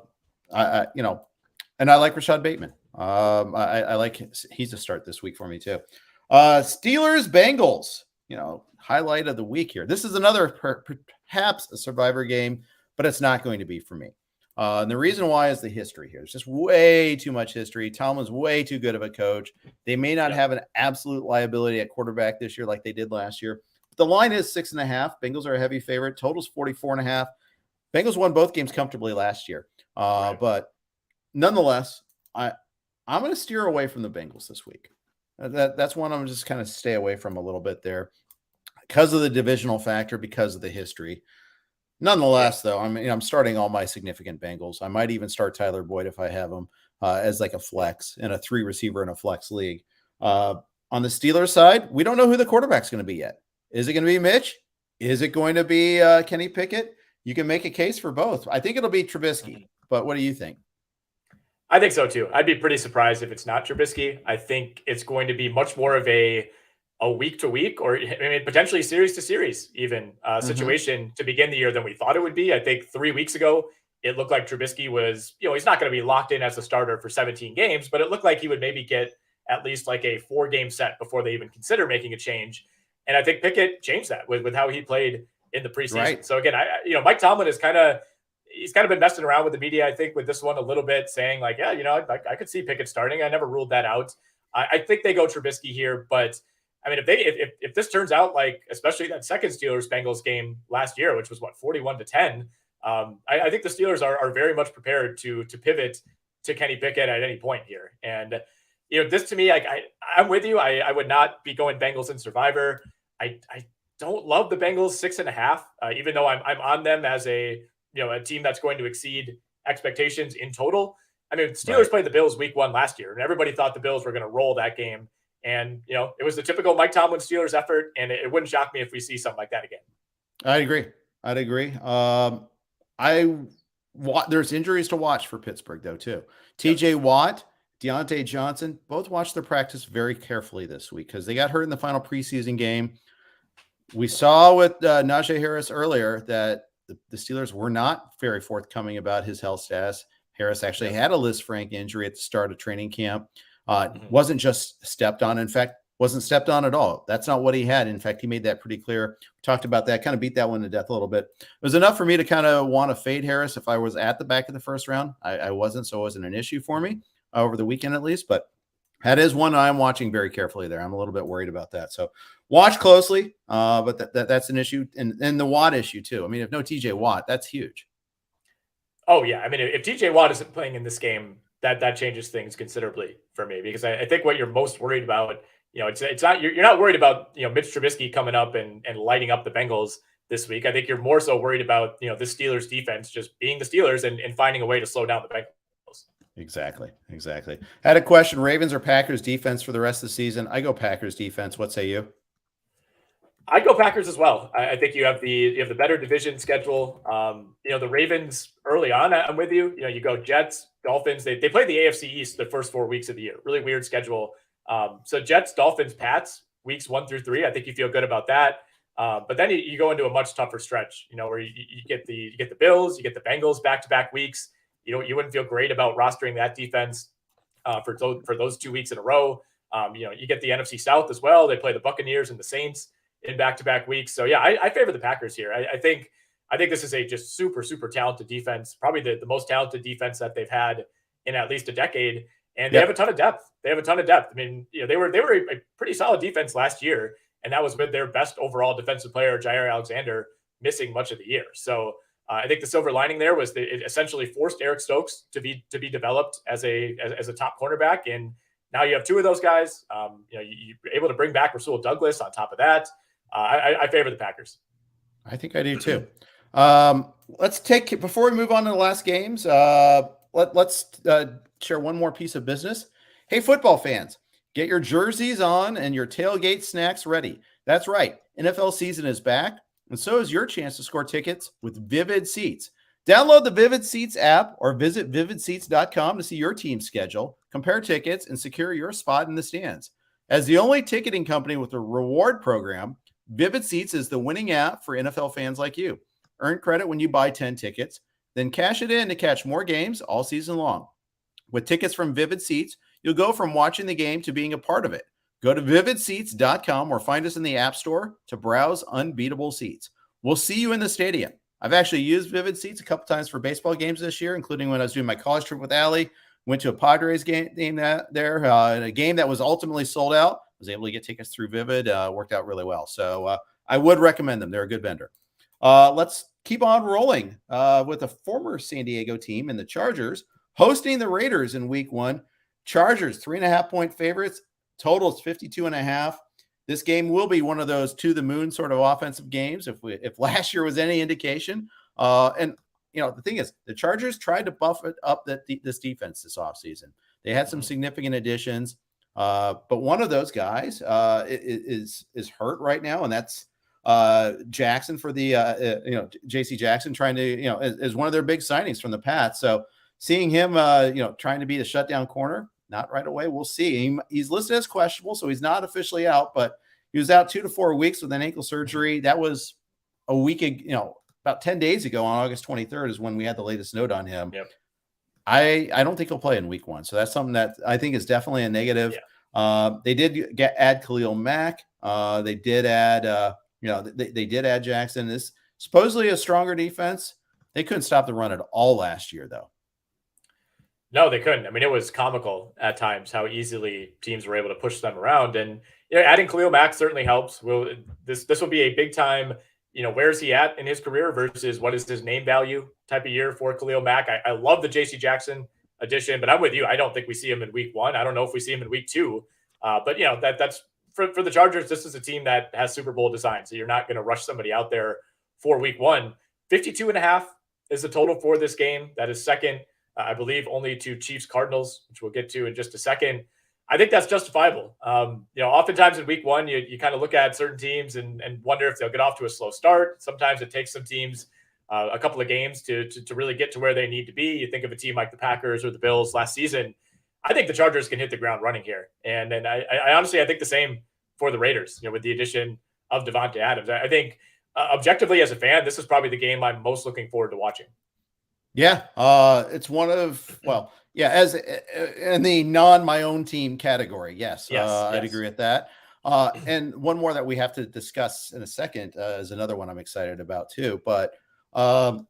And I like Rashad Bateman. I like he's a start this week for me too. Steelers Bengals, highlight of the week here. This is another perhaps a survivor game, but it's not going to be for me. And the reason why is the history here. There's just way too much history. Tomlin's way too good of a coach. They may not have an absolute liability at quarterback this year like they did last year. The line is 6.5. Bengals are a heavy favorite. Total's 44.5. Bengals won both games comfortably last year. But nonetheless, I'm going to steer away from the Bengals this week. That's one I'm just kind of stay away from a little bit there because of the divisional factor, because of the history. Nonetheless, though, I'm starting all my significant Bengals. I might even start Tyler Boyd if I have him as like a flex in a 3-receiver in a flex league. On the Steelers side, we don't know who the quarterback's going to be yet. Is it going to be Mitch? Is it going to be Kenny Pickett? You can make a case for both. I think it'll be Trubisky, but what do you think?
I think so too. I'd be pretty surprised if it's not Trubisky. I think it's going to be much more of a week to week, or potentially series to series even situation to begin the year than we thought it would be. I think 3 weeks ago, it looked like Trubisky was, he's not going to be locked in as a starter for 17 games, but it looked like he would maybe get at least like a 4-game set before they even consider making a change. And I think Pickett changed that with how he played in the preseason. Right. So again, Mike Tomlin is he's kind of been messing around with the media, I think, with this one a little bit, saying like, yeah, I could see Pickett starting. I never ruled that out. I think they go Trubisky here, but I mean, if this turns out like, especially that second Steelers Bengals game last year, which was 41-10, I think the Steelers are very much prepared to pivot to Kenny Pickett at any point here. And this to me, I'm with you. I would not be going Bengals in Survivor. I don't love the Bengals 6.5, even though I'm on them as a team that's going to exceed expectations in total. I mean, Steelers played the Bills week 1 last year, and everybody thought the Bills were going to roll that game. And, it was the typical Mike Tomlin Steelers effort, and it wouldn't shock me if we see something like that again.
I'd agree. There's injuries to watch for Pittsburgh, though, too. TJ Watt, Deontay Johnson, both watched their practice very carefully this week because they got hurt in the final preseason game. We saw with Najee Harris earlier that the Steelers were not very forthcoming about his health status. Harris actually had a Lisfranc injury at the start of training camp. Wasn't just stepped on. In fact, wasn't stepped on at all. That's not what he had. In fact, he made that pretty clear. We talked about that, kind of beat that one to death a little bit. It was enough for me to kind of want to fade Harris if I was at the back of the first round. I wasn't, so it wasn't an issue for me over the weekend at least. But that is one I'm watching very carefully there. I'm a little bit worried about that. So watch closely, but that's an issue. And the Watt issue too. I mean, if no TJ Watt, that's huge.
Oh, yeah. I mean, if TJ Watt isn't playing in this game, that changes things considerably for me, because I think what you're most worried about, it's not, you're not worried about, Mitch Trubisky coming up and lighting up the Bengals this week. I think you're more so worried about, the Steelers defense just being the Steelers and finding a way to slow down the Bengals.
Exactly. Had a question: Ravens or Packers defense for the rest of the season? I go Packers defense. What say you?
I'd go Packers as well. I think you have the better division schedule. The Ravens early on, I'm with you. You go Jets, Dolphins. They play the AFC East the first 4 weeks of the year. Really weird schedule. So Jets, Dolphins, Pats, weeks 1 through 3. I think you feel good about that. But then you go into a much tougher stretch. Where you get the Bills, you get the Bengals back-to-back weeks. You wouldn't feel great about rostering that defense for those 2 weeks in a row. You get the NFC South as well. They play the Buccaneers and the Saints in back-to-back weeks. So yeah, I favor the Packers here. I think this is a just super, super talented defense, probably the most talented defense that they've had in at least a decade. And they have a ton of depth. I mean, they were a pretty solid defense last year, and that was with their best overall defensive player, Jair Alexander, missing much of the year. So I think the silver lining there was that it essentially forced Eric Stokes to be developed as a top cornerback. And now you have 2 of those guys. You're able to bring back Rasul Douglas on top of that. I favor the Packers.
I think I do too. Let's take, before we move on to the last games, let's share one more piece of business. Hey, football fans, get your jerseys on and your tailgate snacks ready. That's right. NFL season is back, and so is your chance to score tickets with Vivid Seats. Download the Vivid Seats app or visit vividseats.com to see your team's schedule, compare tickets, and secure your spot in the stands. As the only ticketing company with a reward program, Vivid Seats is the winning app for NFL fans like you. Earn credit when you buy 10 tickets, then cash it in to catch more games all season long. With tickets from Vivid Seats, you'll go from watching the game to being a part of it. Go to vividseats.com or find us in the App Store to browse unbeatable seats. We'll see you in the stadium. I've actually used Vivid Seats a couple times for baseball games this year, including when I was doing my college trip with Allie. Went to a Padres game in a game that was ultimately sold out. Was able to get tickets through Vivid. Worked out really well. So I would recommend them. They're a good vendor. Let's keep on rolling with a former San Diego team in the Chargers hosting the Raiders in week 1. Chargers 3.5-point favorites. Totals 52.5. This game will be one of those to the moon sort of offensive games. If last year was any indication, and the thing is, the Chargers tried to buff it up this defense this offseason. They had some significant additions, but one of those guys is hurt right now, and that's Jackson for the J.C. Jackson trying to is one of their big signings from the Pats. So seeing him trying to be the shutdown corner. Not right away. We'll see. He's listed as questionable, so he's not officially out, but he was out 2 to 4 weeks with an ankle surgery. That was a week, about 10 days ago on August 23rd is when we had the latest note on him.
Yep.
I don't think he'll play in week 1. So that's something that I think is definitely a negative.
Yeah.
They did add Khalil Mack. They did add, they did add Jackson. This supposedly a stronger defense. They couldn't stop the run at all last year, though.
No, they couldn't. I mean, it was comical at times how easily teams were able to push them around. And adding Khalil Mack certainly helps. This will be a big time, where's he at in his career versus what is his name value type of year for Khalil Mack. I love the J.C. Jackson addition, but I'm with you. I don't think we see him in week 1. I don't know if we see him in week 2. But that's for the Chargers. This is a team that has Super Bowl design, so you're not going to rush somebody out there for week 1. 52.5 is the total for this game. That is second, I believe, only to Chiefs Cardinals, which we'll get to in just a second. I think that's justifiable. Oftentimes in week 1, you kind of look at certain teams and wonder if they'll get off to a slow start. Sometimes it takes some teams a couple of games to really get to where they need to be. You think of a team like the Packers or the Bills last season. I think the Chargers can hit the ground running here. And I honestly, I think the same for the Raiders, with the addition of Davante Adams. I think objectively as a fan, this is probably the game I'm most looking forward to watching.
Yeah, it's one of, as in the my own team category. Yes, I'd agree with that. And one more that we have to discuss in a second is another one I'm excited about too. But and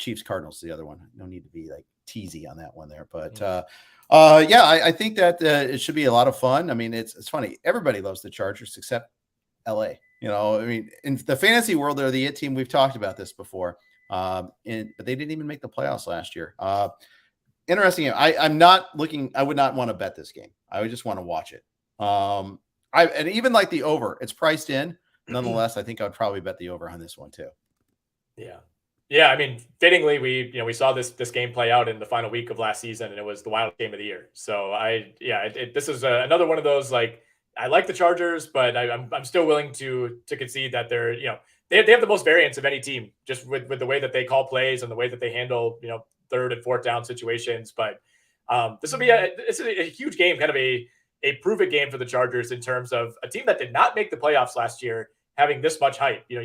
Chiefs Cardinals, the other one. No need to be like teasy on that one there. But I think that it should be a lot of fun. I mean, it's funny. Everybody loves the Chargers except LA. In the fantasy world, they're the it team. We've talked about this before. But they didn't even make the playoffs last year. Interesting. I'm not looking. I would not want to bet this game. I would just want to watch it. And even like the over, it's priced in. Nonetheless, I think I'd probably bet the over on this one too.
Yeah. I mean, fittingly, we saw this game play out in the final week of last season, and it was the wild game of the year. So this is another one of those, like, I like the Chargers, but I'm still willing to concede that they're, they have the most variance of any team, just with the way that they call plays and the way that they handle, third and fourth down situations. But this will be a huge game, kind of a prove-it game for the Chargers in terms of a team that did not make the playoffs last year having this much hype. You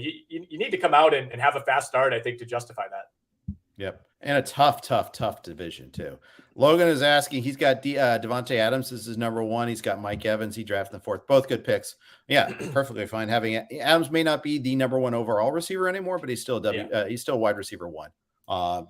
need to come out and have a fast start, I think, to justify that.
Yep. And a tough division too. Logan is asking, he's got Davante Adams as his number 1. He's got Mike Evans. He drafted the 4th. Both good picks. Yeah, perfectly fine. Having Adams may not be the number 1 overall receiver anymore, but he's still he's still wide receiver 1.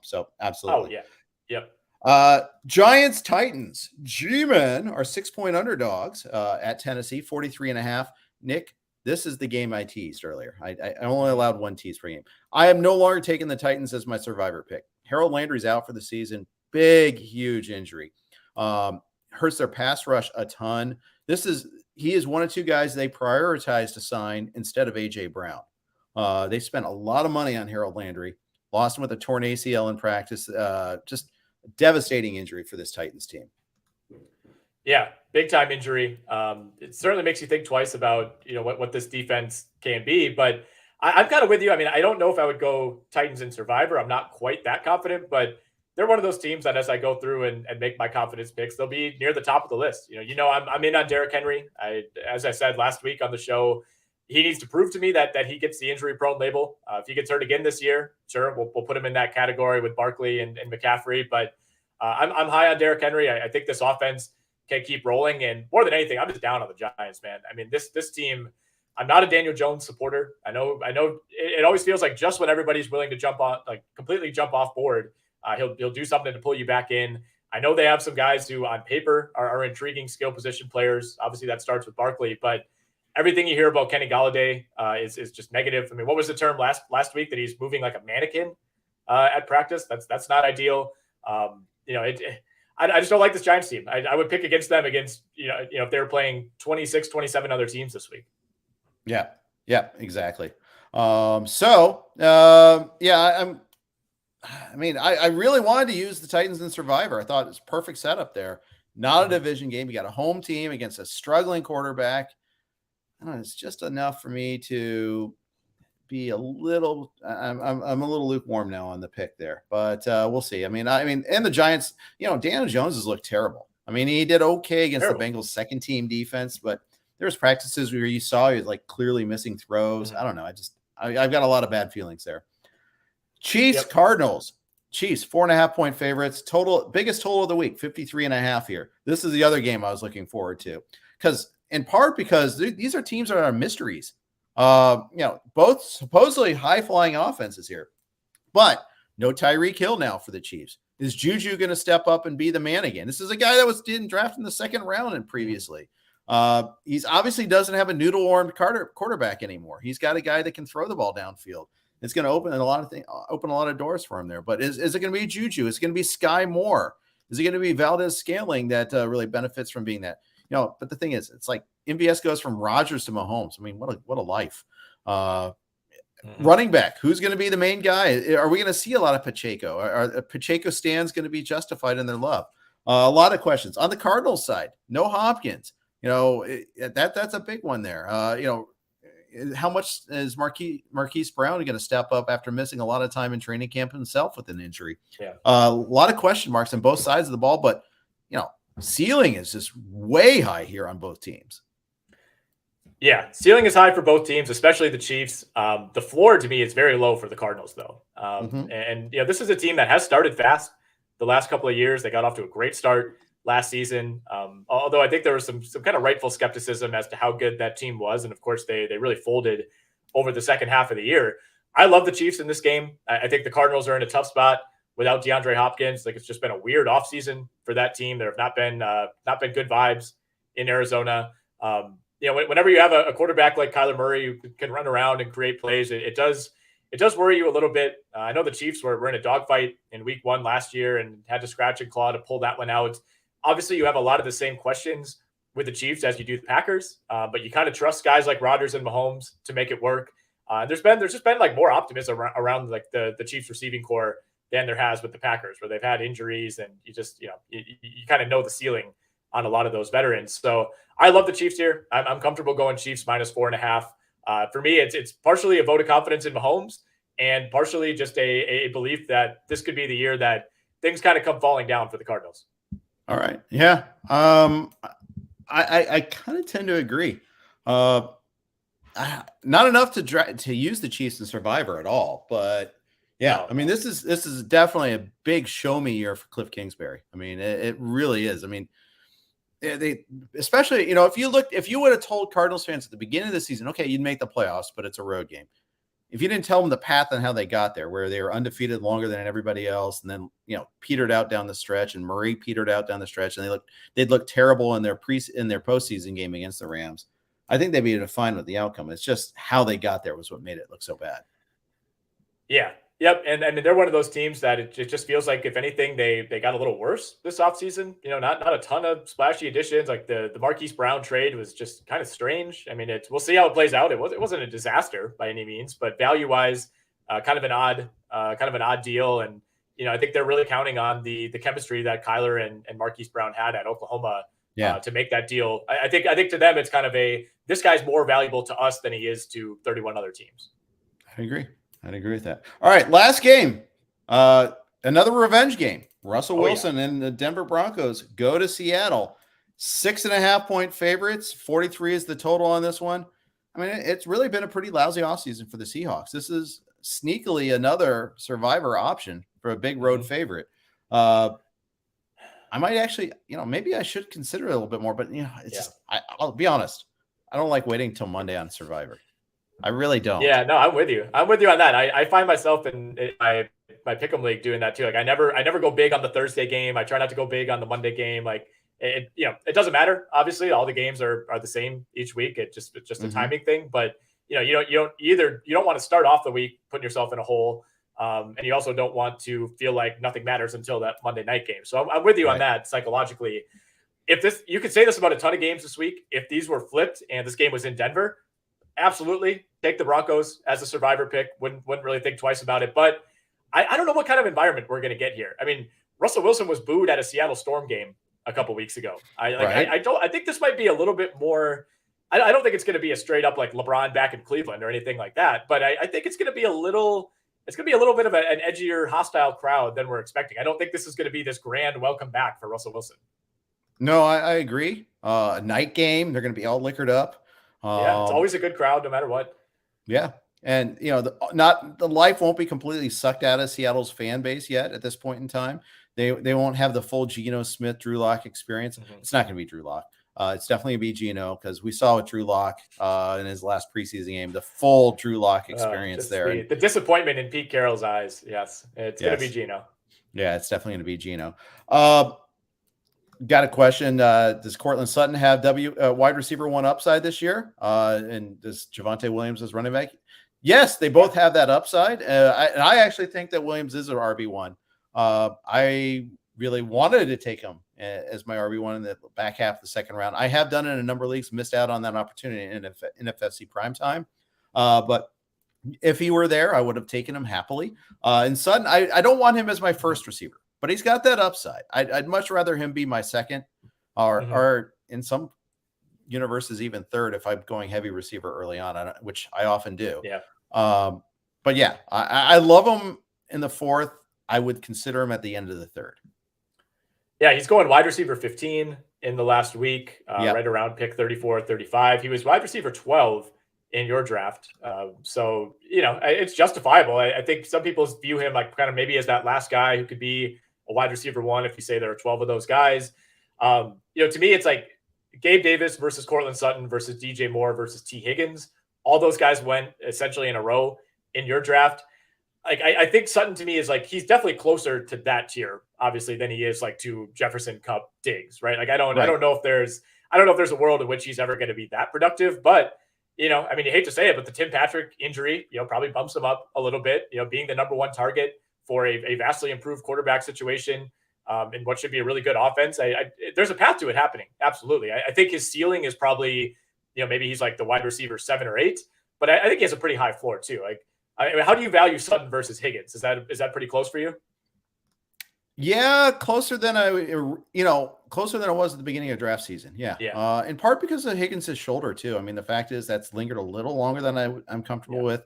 So absolutely.
Oh yeah. Yep.
Giants Titans. G-men are 6-point underdogs at Tennessee, 43.5. Nick, this is the game I teased earlier. I only allowed 1 tease per game. I am no longer taking the Titans as my survivor pick. Harold Landry's out for the season. Big, huge injury. Hurts their pass rush a ton. He is one of 2 guys they prioritized to sign instead of A.J. Brown. They spent a lot of money on Harold Landry. Lost him with a torn ACL in practice. Just a devastating injury for this Titans team.
Yeah, big time injury. It certainly makes you think twice about what this defense can be. But I'm kind of with you. I mean, I don't know if I would go Titans in survivor. I'm not quite that confident, but they're one of those teams that as I go through and make my confidence picks, they'll be near the top of the list. I'm in on Derrick Henry. As I said last week on the show, he needs to prove to me that he gets the injury prone label. If he gets hurt again this year, sure, we'll put him in that category with Barkley and McCaffrey. But I'm high on Derrick Henry. I think this offense can keep rolling. And more than anything, I'm just down on the Giants, man. I mean, this team, I'm not a Daniel Jones supporter. I know it always feels like just when everybody's willing to jump on, like completely jump off board, he'll do something to pull you back in. I know they have some guys who on paper are intriguing skill position players. Obviously that starts with Barkley, but everything you hear about Kenny Golladay is just negative. I mean, what was the term last week that he's moving like a mannequin at practice? That's not ideal. I just don't like this Giants team. I would pick against them if they were playing 26, 27 other teams this week.
Yeah, exactly. I really wanted to use the Titans in Survivor. I thought it was a perfect setup there. Not a division game. You got a home team against a struggling quarterback. I don't know, it's just enough for me to be a little. I'm a little lukewarm now on the pick there, but we'll see. I mean, and the Giants. Daniel Jones has looked terrible. I mean, he did okay against the Bengals' second team defense, but there's practices where you saw he was like clearly missing throws. Mm-hmm. I don't know. I've got a lot of bad feelings there. Chiefs, Cardinals. Chiefs, 4.5-point favorites. Biggest total of the week, 53.5 here. This is the other game I was looking forward to in part because these are teams that are mysteries. Both supposedly high-flying offenses here, but no Tyreek Hill now for the Chiefs. Is Juju going to step up and be the man again? This is a guy that didn't draft in the second round and previously. He's obviously doesn't have a noodle-armed quarterback anymore. He's got a guy that can throw the ball downfield. It's going to open a lot of doors for him there. But is it going to be Juju? Is it going to be Sky Moore? Is it going to be Valdez Scaling that really benefits from being that? But the thing is, it's like MVS goes from Rodgers to Mahomes. I mean, what a life. Running back, who's going to be the main guy? Are we going to see a lot of Pacheco? Are Pacheco stands going to be justified in their love? A lot of questions. On the Cardinals side, no Hopkins. That's a big one there. How much is Marquise Brown going to step up after missing a lot of time in training camp himself with an injury? Yeah. A lot of question marks on both sides of the ball, but ceiling is just way high here on both teams.
Yeah, ceiling is high for both teams, especially the Chiefs. The floor to me is very low for the Cardinals, though. And this is a team that has started fast the last couple of years. They got off to a great start last season. Although I think there was some kind of rightful skepticism as to how good that team was. And of course, they really folded over the second half of the year. I love the Chiefs in this game. I think the Cardinals are in a tough spot without DeAndre Hopkins. Like, it's just been a weird offseason for that team. There have not been good vibes in Arizona. Whenever you have a quarterback like Kyler Murray who can run around and create plays, it does worry you a little bit. I know the Chiefs were in a dogfight in week 1 last year and had to scratch and claw to pull that one out. Obviously, you have a lot of the same questions with the Chiefs as you do the Packers, but you kind of trust guys like Rodgers and Mahomes to make it work. There's just been like more optimism around like the Chiefs receiving core than there has with the Packers, where they've had injuries and you kind of know the ceiling on a lot of those veterans. So I love the Chiefs here. I'm comfortable going Chiefs minus 4.5. For me, it's partially a vote of confidence in Mahomes and partially just a belief that this could be the year that things kind of come falling down for the Cardinals.
All right. Yeah. I kind of tend to agree. Not enough to use the Chiefs in Survivor at all, but yeah, no. I mean, this is definitely a big show me year for Cliff Kingsbury. I mean, it really is. I mean, they especially, if you would have told Cardinals fans at the beginning of the season, okay, you'd make the playoffs, but it's a road game. If you didn't tell them the path and how they got there, where they were undefeated longer than everybody else, and then petered out down the stretch, and Murray petered out down the stretch, and they'd look terrible in their postseason game against the Rams, I think they'd be fine with the outcome. It's just how they got there was what made it look so bad.
Yeah. Yep. And they're one of those teams that it just feels like, if anything, they got a little worse this offseason. Not a ton of splashy additions. Like the Marquise Brown trade was just kind of strange. I mean, we'll see how it plays out. It wasn't a disaster by any means, but value-wise, kind of an odd deal. And, I think they're really counting on the chemistry that Kyler and Marquise Brown had at Oklahoma to make that deal. I think to them, it's kind of this guy's more valuable to us than he is to 31 other teams.
I agree. I'd agree with that. All right, last game. Another revenge game. Russell Wilson and the Denver Broncos go to Seattle. 6.5-point favorites. 43 is the total on this one. I mean, it's really been a pretty lousy offseason for the Seahawks. This is sneakily another survivor option for a big road favorite. I might actually, maybe I should consider it a little bit more, but it's just, I'll be honest. I don't like waiting till Monday on Survivor. I really don't.
Yeah, no, I'm with you. I'm with you on that. I find myself in my pick'em league doing that too. Like I never go big on the Thursday game. I try not to go big on the Monday game. Like it doesn't matter. Obviously, all the games are the same each week. It's just a timing thing. But you don't want to start off the week putting yourself in a hole, and you also don't want to feel like nothing matters until that Monday night game. So I'm with you on that psychologically. You could say this about a ton of games this week. If these were flipped and this game was in Denver, absolutely take the Broncos as a survivor pick. Wouldn't really think twice about it. But I don't know what kind of environment we're going to get here. I mean, Russell Wilson was booed at a Seattle Storm game a couple weeks ago. I think this might be a little bit more. I don't think it's going to be a straight up like LeBron back in Cleveland or anything like that. But I think it's going to be a little. It's going to be a little bit of an edgier, hostile crowd than we're expecting. I don't think this is going to be this grand welcome back for Russell Wilson.
No, I agree. A night game, they're going to be all liquored up.
It's always a good crowd, no matter what.
Yeah, and the life won't be completely sucked out of Seattle's fan base yet at this point in time. They won't have the full Geno Smith, Drew Lock experience. It's not going to be Drew Lock. It's definitely going to be Geno, because we saw with Drew Lock in his last preseason game, the full Drew Lock experience there.
The disappointment in Pete Carroll's eyes. Yes, it's going to be Geno. Yeah,
it's definitely going to be Geno. Got a question. Does Cortland Sutton have wide receiver 1 upside this year? And does Javonte Williams as running back? Yes, they both have that upside. And I actually think that Williams is an RB1. I really wanted to take him as my RB1 in the back half of the second round. I have done it in a number of leagues, missed out on that opportunity in FFC primetime. But if he were there, I would have taken him happily. And Sutton, I don't want him as my first receiver, but he's got that upside. I'd much rather him be my second or in some universes, even third, if I'm going heavy receiver early on, which I often do.
Yeah.
But yeah, I love him in the fourth. I would consider him at the end of the third.
Yeah, he's going wide receiver 15 in the last week, right around pick 34, 35. He was wide receiver 12 in your draft. So, it's justifiable. I think some people view him like kind of maybe as that last guy who could be a wide receiver 1 if you say there are 12 of those guys. To me, it's like Gabe Davis versus Cortland Sutton versus DJ Moore versus T. Higgins. All those guys went essentially in a row in your draft. Like I think Sutton to me is like he's definitely closer to that tier, obviously, than he is like to Jefferson, Kupp, Diggs, right? Like I don't know if there's a world in which he's ever going to be that productive, but you hate to say it, but the Tim Patrick injury, probably bumps him up a little bit. Being the number 1 target for a vastly improved quarterback situation in what should be a really good offense. There's a path to it happening. Absolutely. I think his ceiling is probably, maybe he's like the wide receiver 7 or 8, but I think he has a pretty high floor too. Like, how do you value Sutton versus Higgins? Is that pretty close for you?
Yeah, closer than it was at the beginning of draft season. Yeah. In part because of Higgins' shoulder too. I mean, the fact is that's lingered a little longer than I'm comfortable with.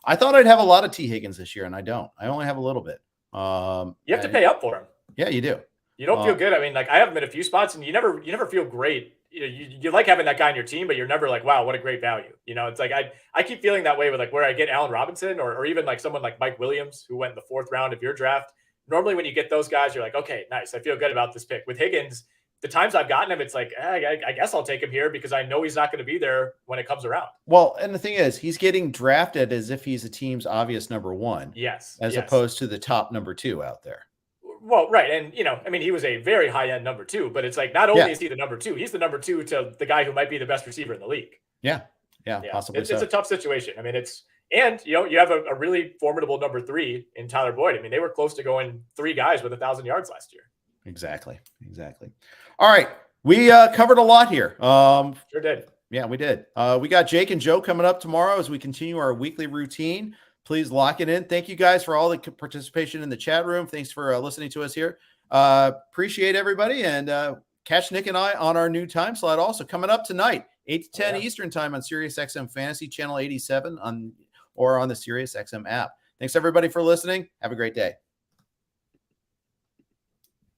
I thought I'd have a lot of T. Higgins this year, and I don't. I only have a little bit.
You have to pay up for him.
Yeah, you do.
You don't feel good. I mean, like I have him in a few spots, and you never feel great. You like having that guy on your team, but you're never like, wow, what a great value. It's like I keep feeling that way with like where I get Allen Robinson or even like someone like Mike Williams who went in the 4th round of your draft. Normally when you get those guys, you're like, okay, nice. I feel good about this pick. With Higgins, the times I've gotten him, it's like, I guess I'll take him here because I know he's not going to be there when it comes around.
Well, and the thing is, he's getting drafted as if he's a team's obvious number 1.
Yes.
As opposed to the top number 2 out there.
Well, right. And, he was a very high-end number 2, but it's like not only is he the number 2, he's the number 2 to the guy who might be the best receiver in the league.
Yeah, possibly.
It's a tough situation. I mean, you have a really formidable number 3 in Tyler Boyd. I mean, they were close to going 3 guys with 1,000 yards last year.
Exactly. All right. We covered a lot here.
Sure did.
Yeah, we did. We got Jake and Joe coming up tomorrow as we continue our weekly routine. Please lock it in. Thank you guys for all the participation in the chat room. Thanks for listening to us here. Appreciate everybody. And catch Nick and I on our new time slot also coming up tonight, 8 to 10 Eastern time on SiriusXM Fantasy Channel 87 or on the SiriusXM app. Thanks, everybody, for listening. Have a great day.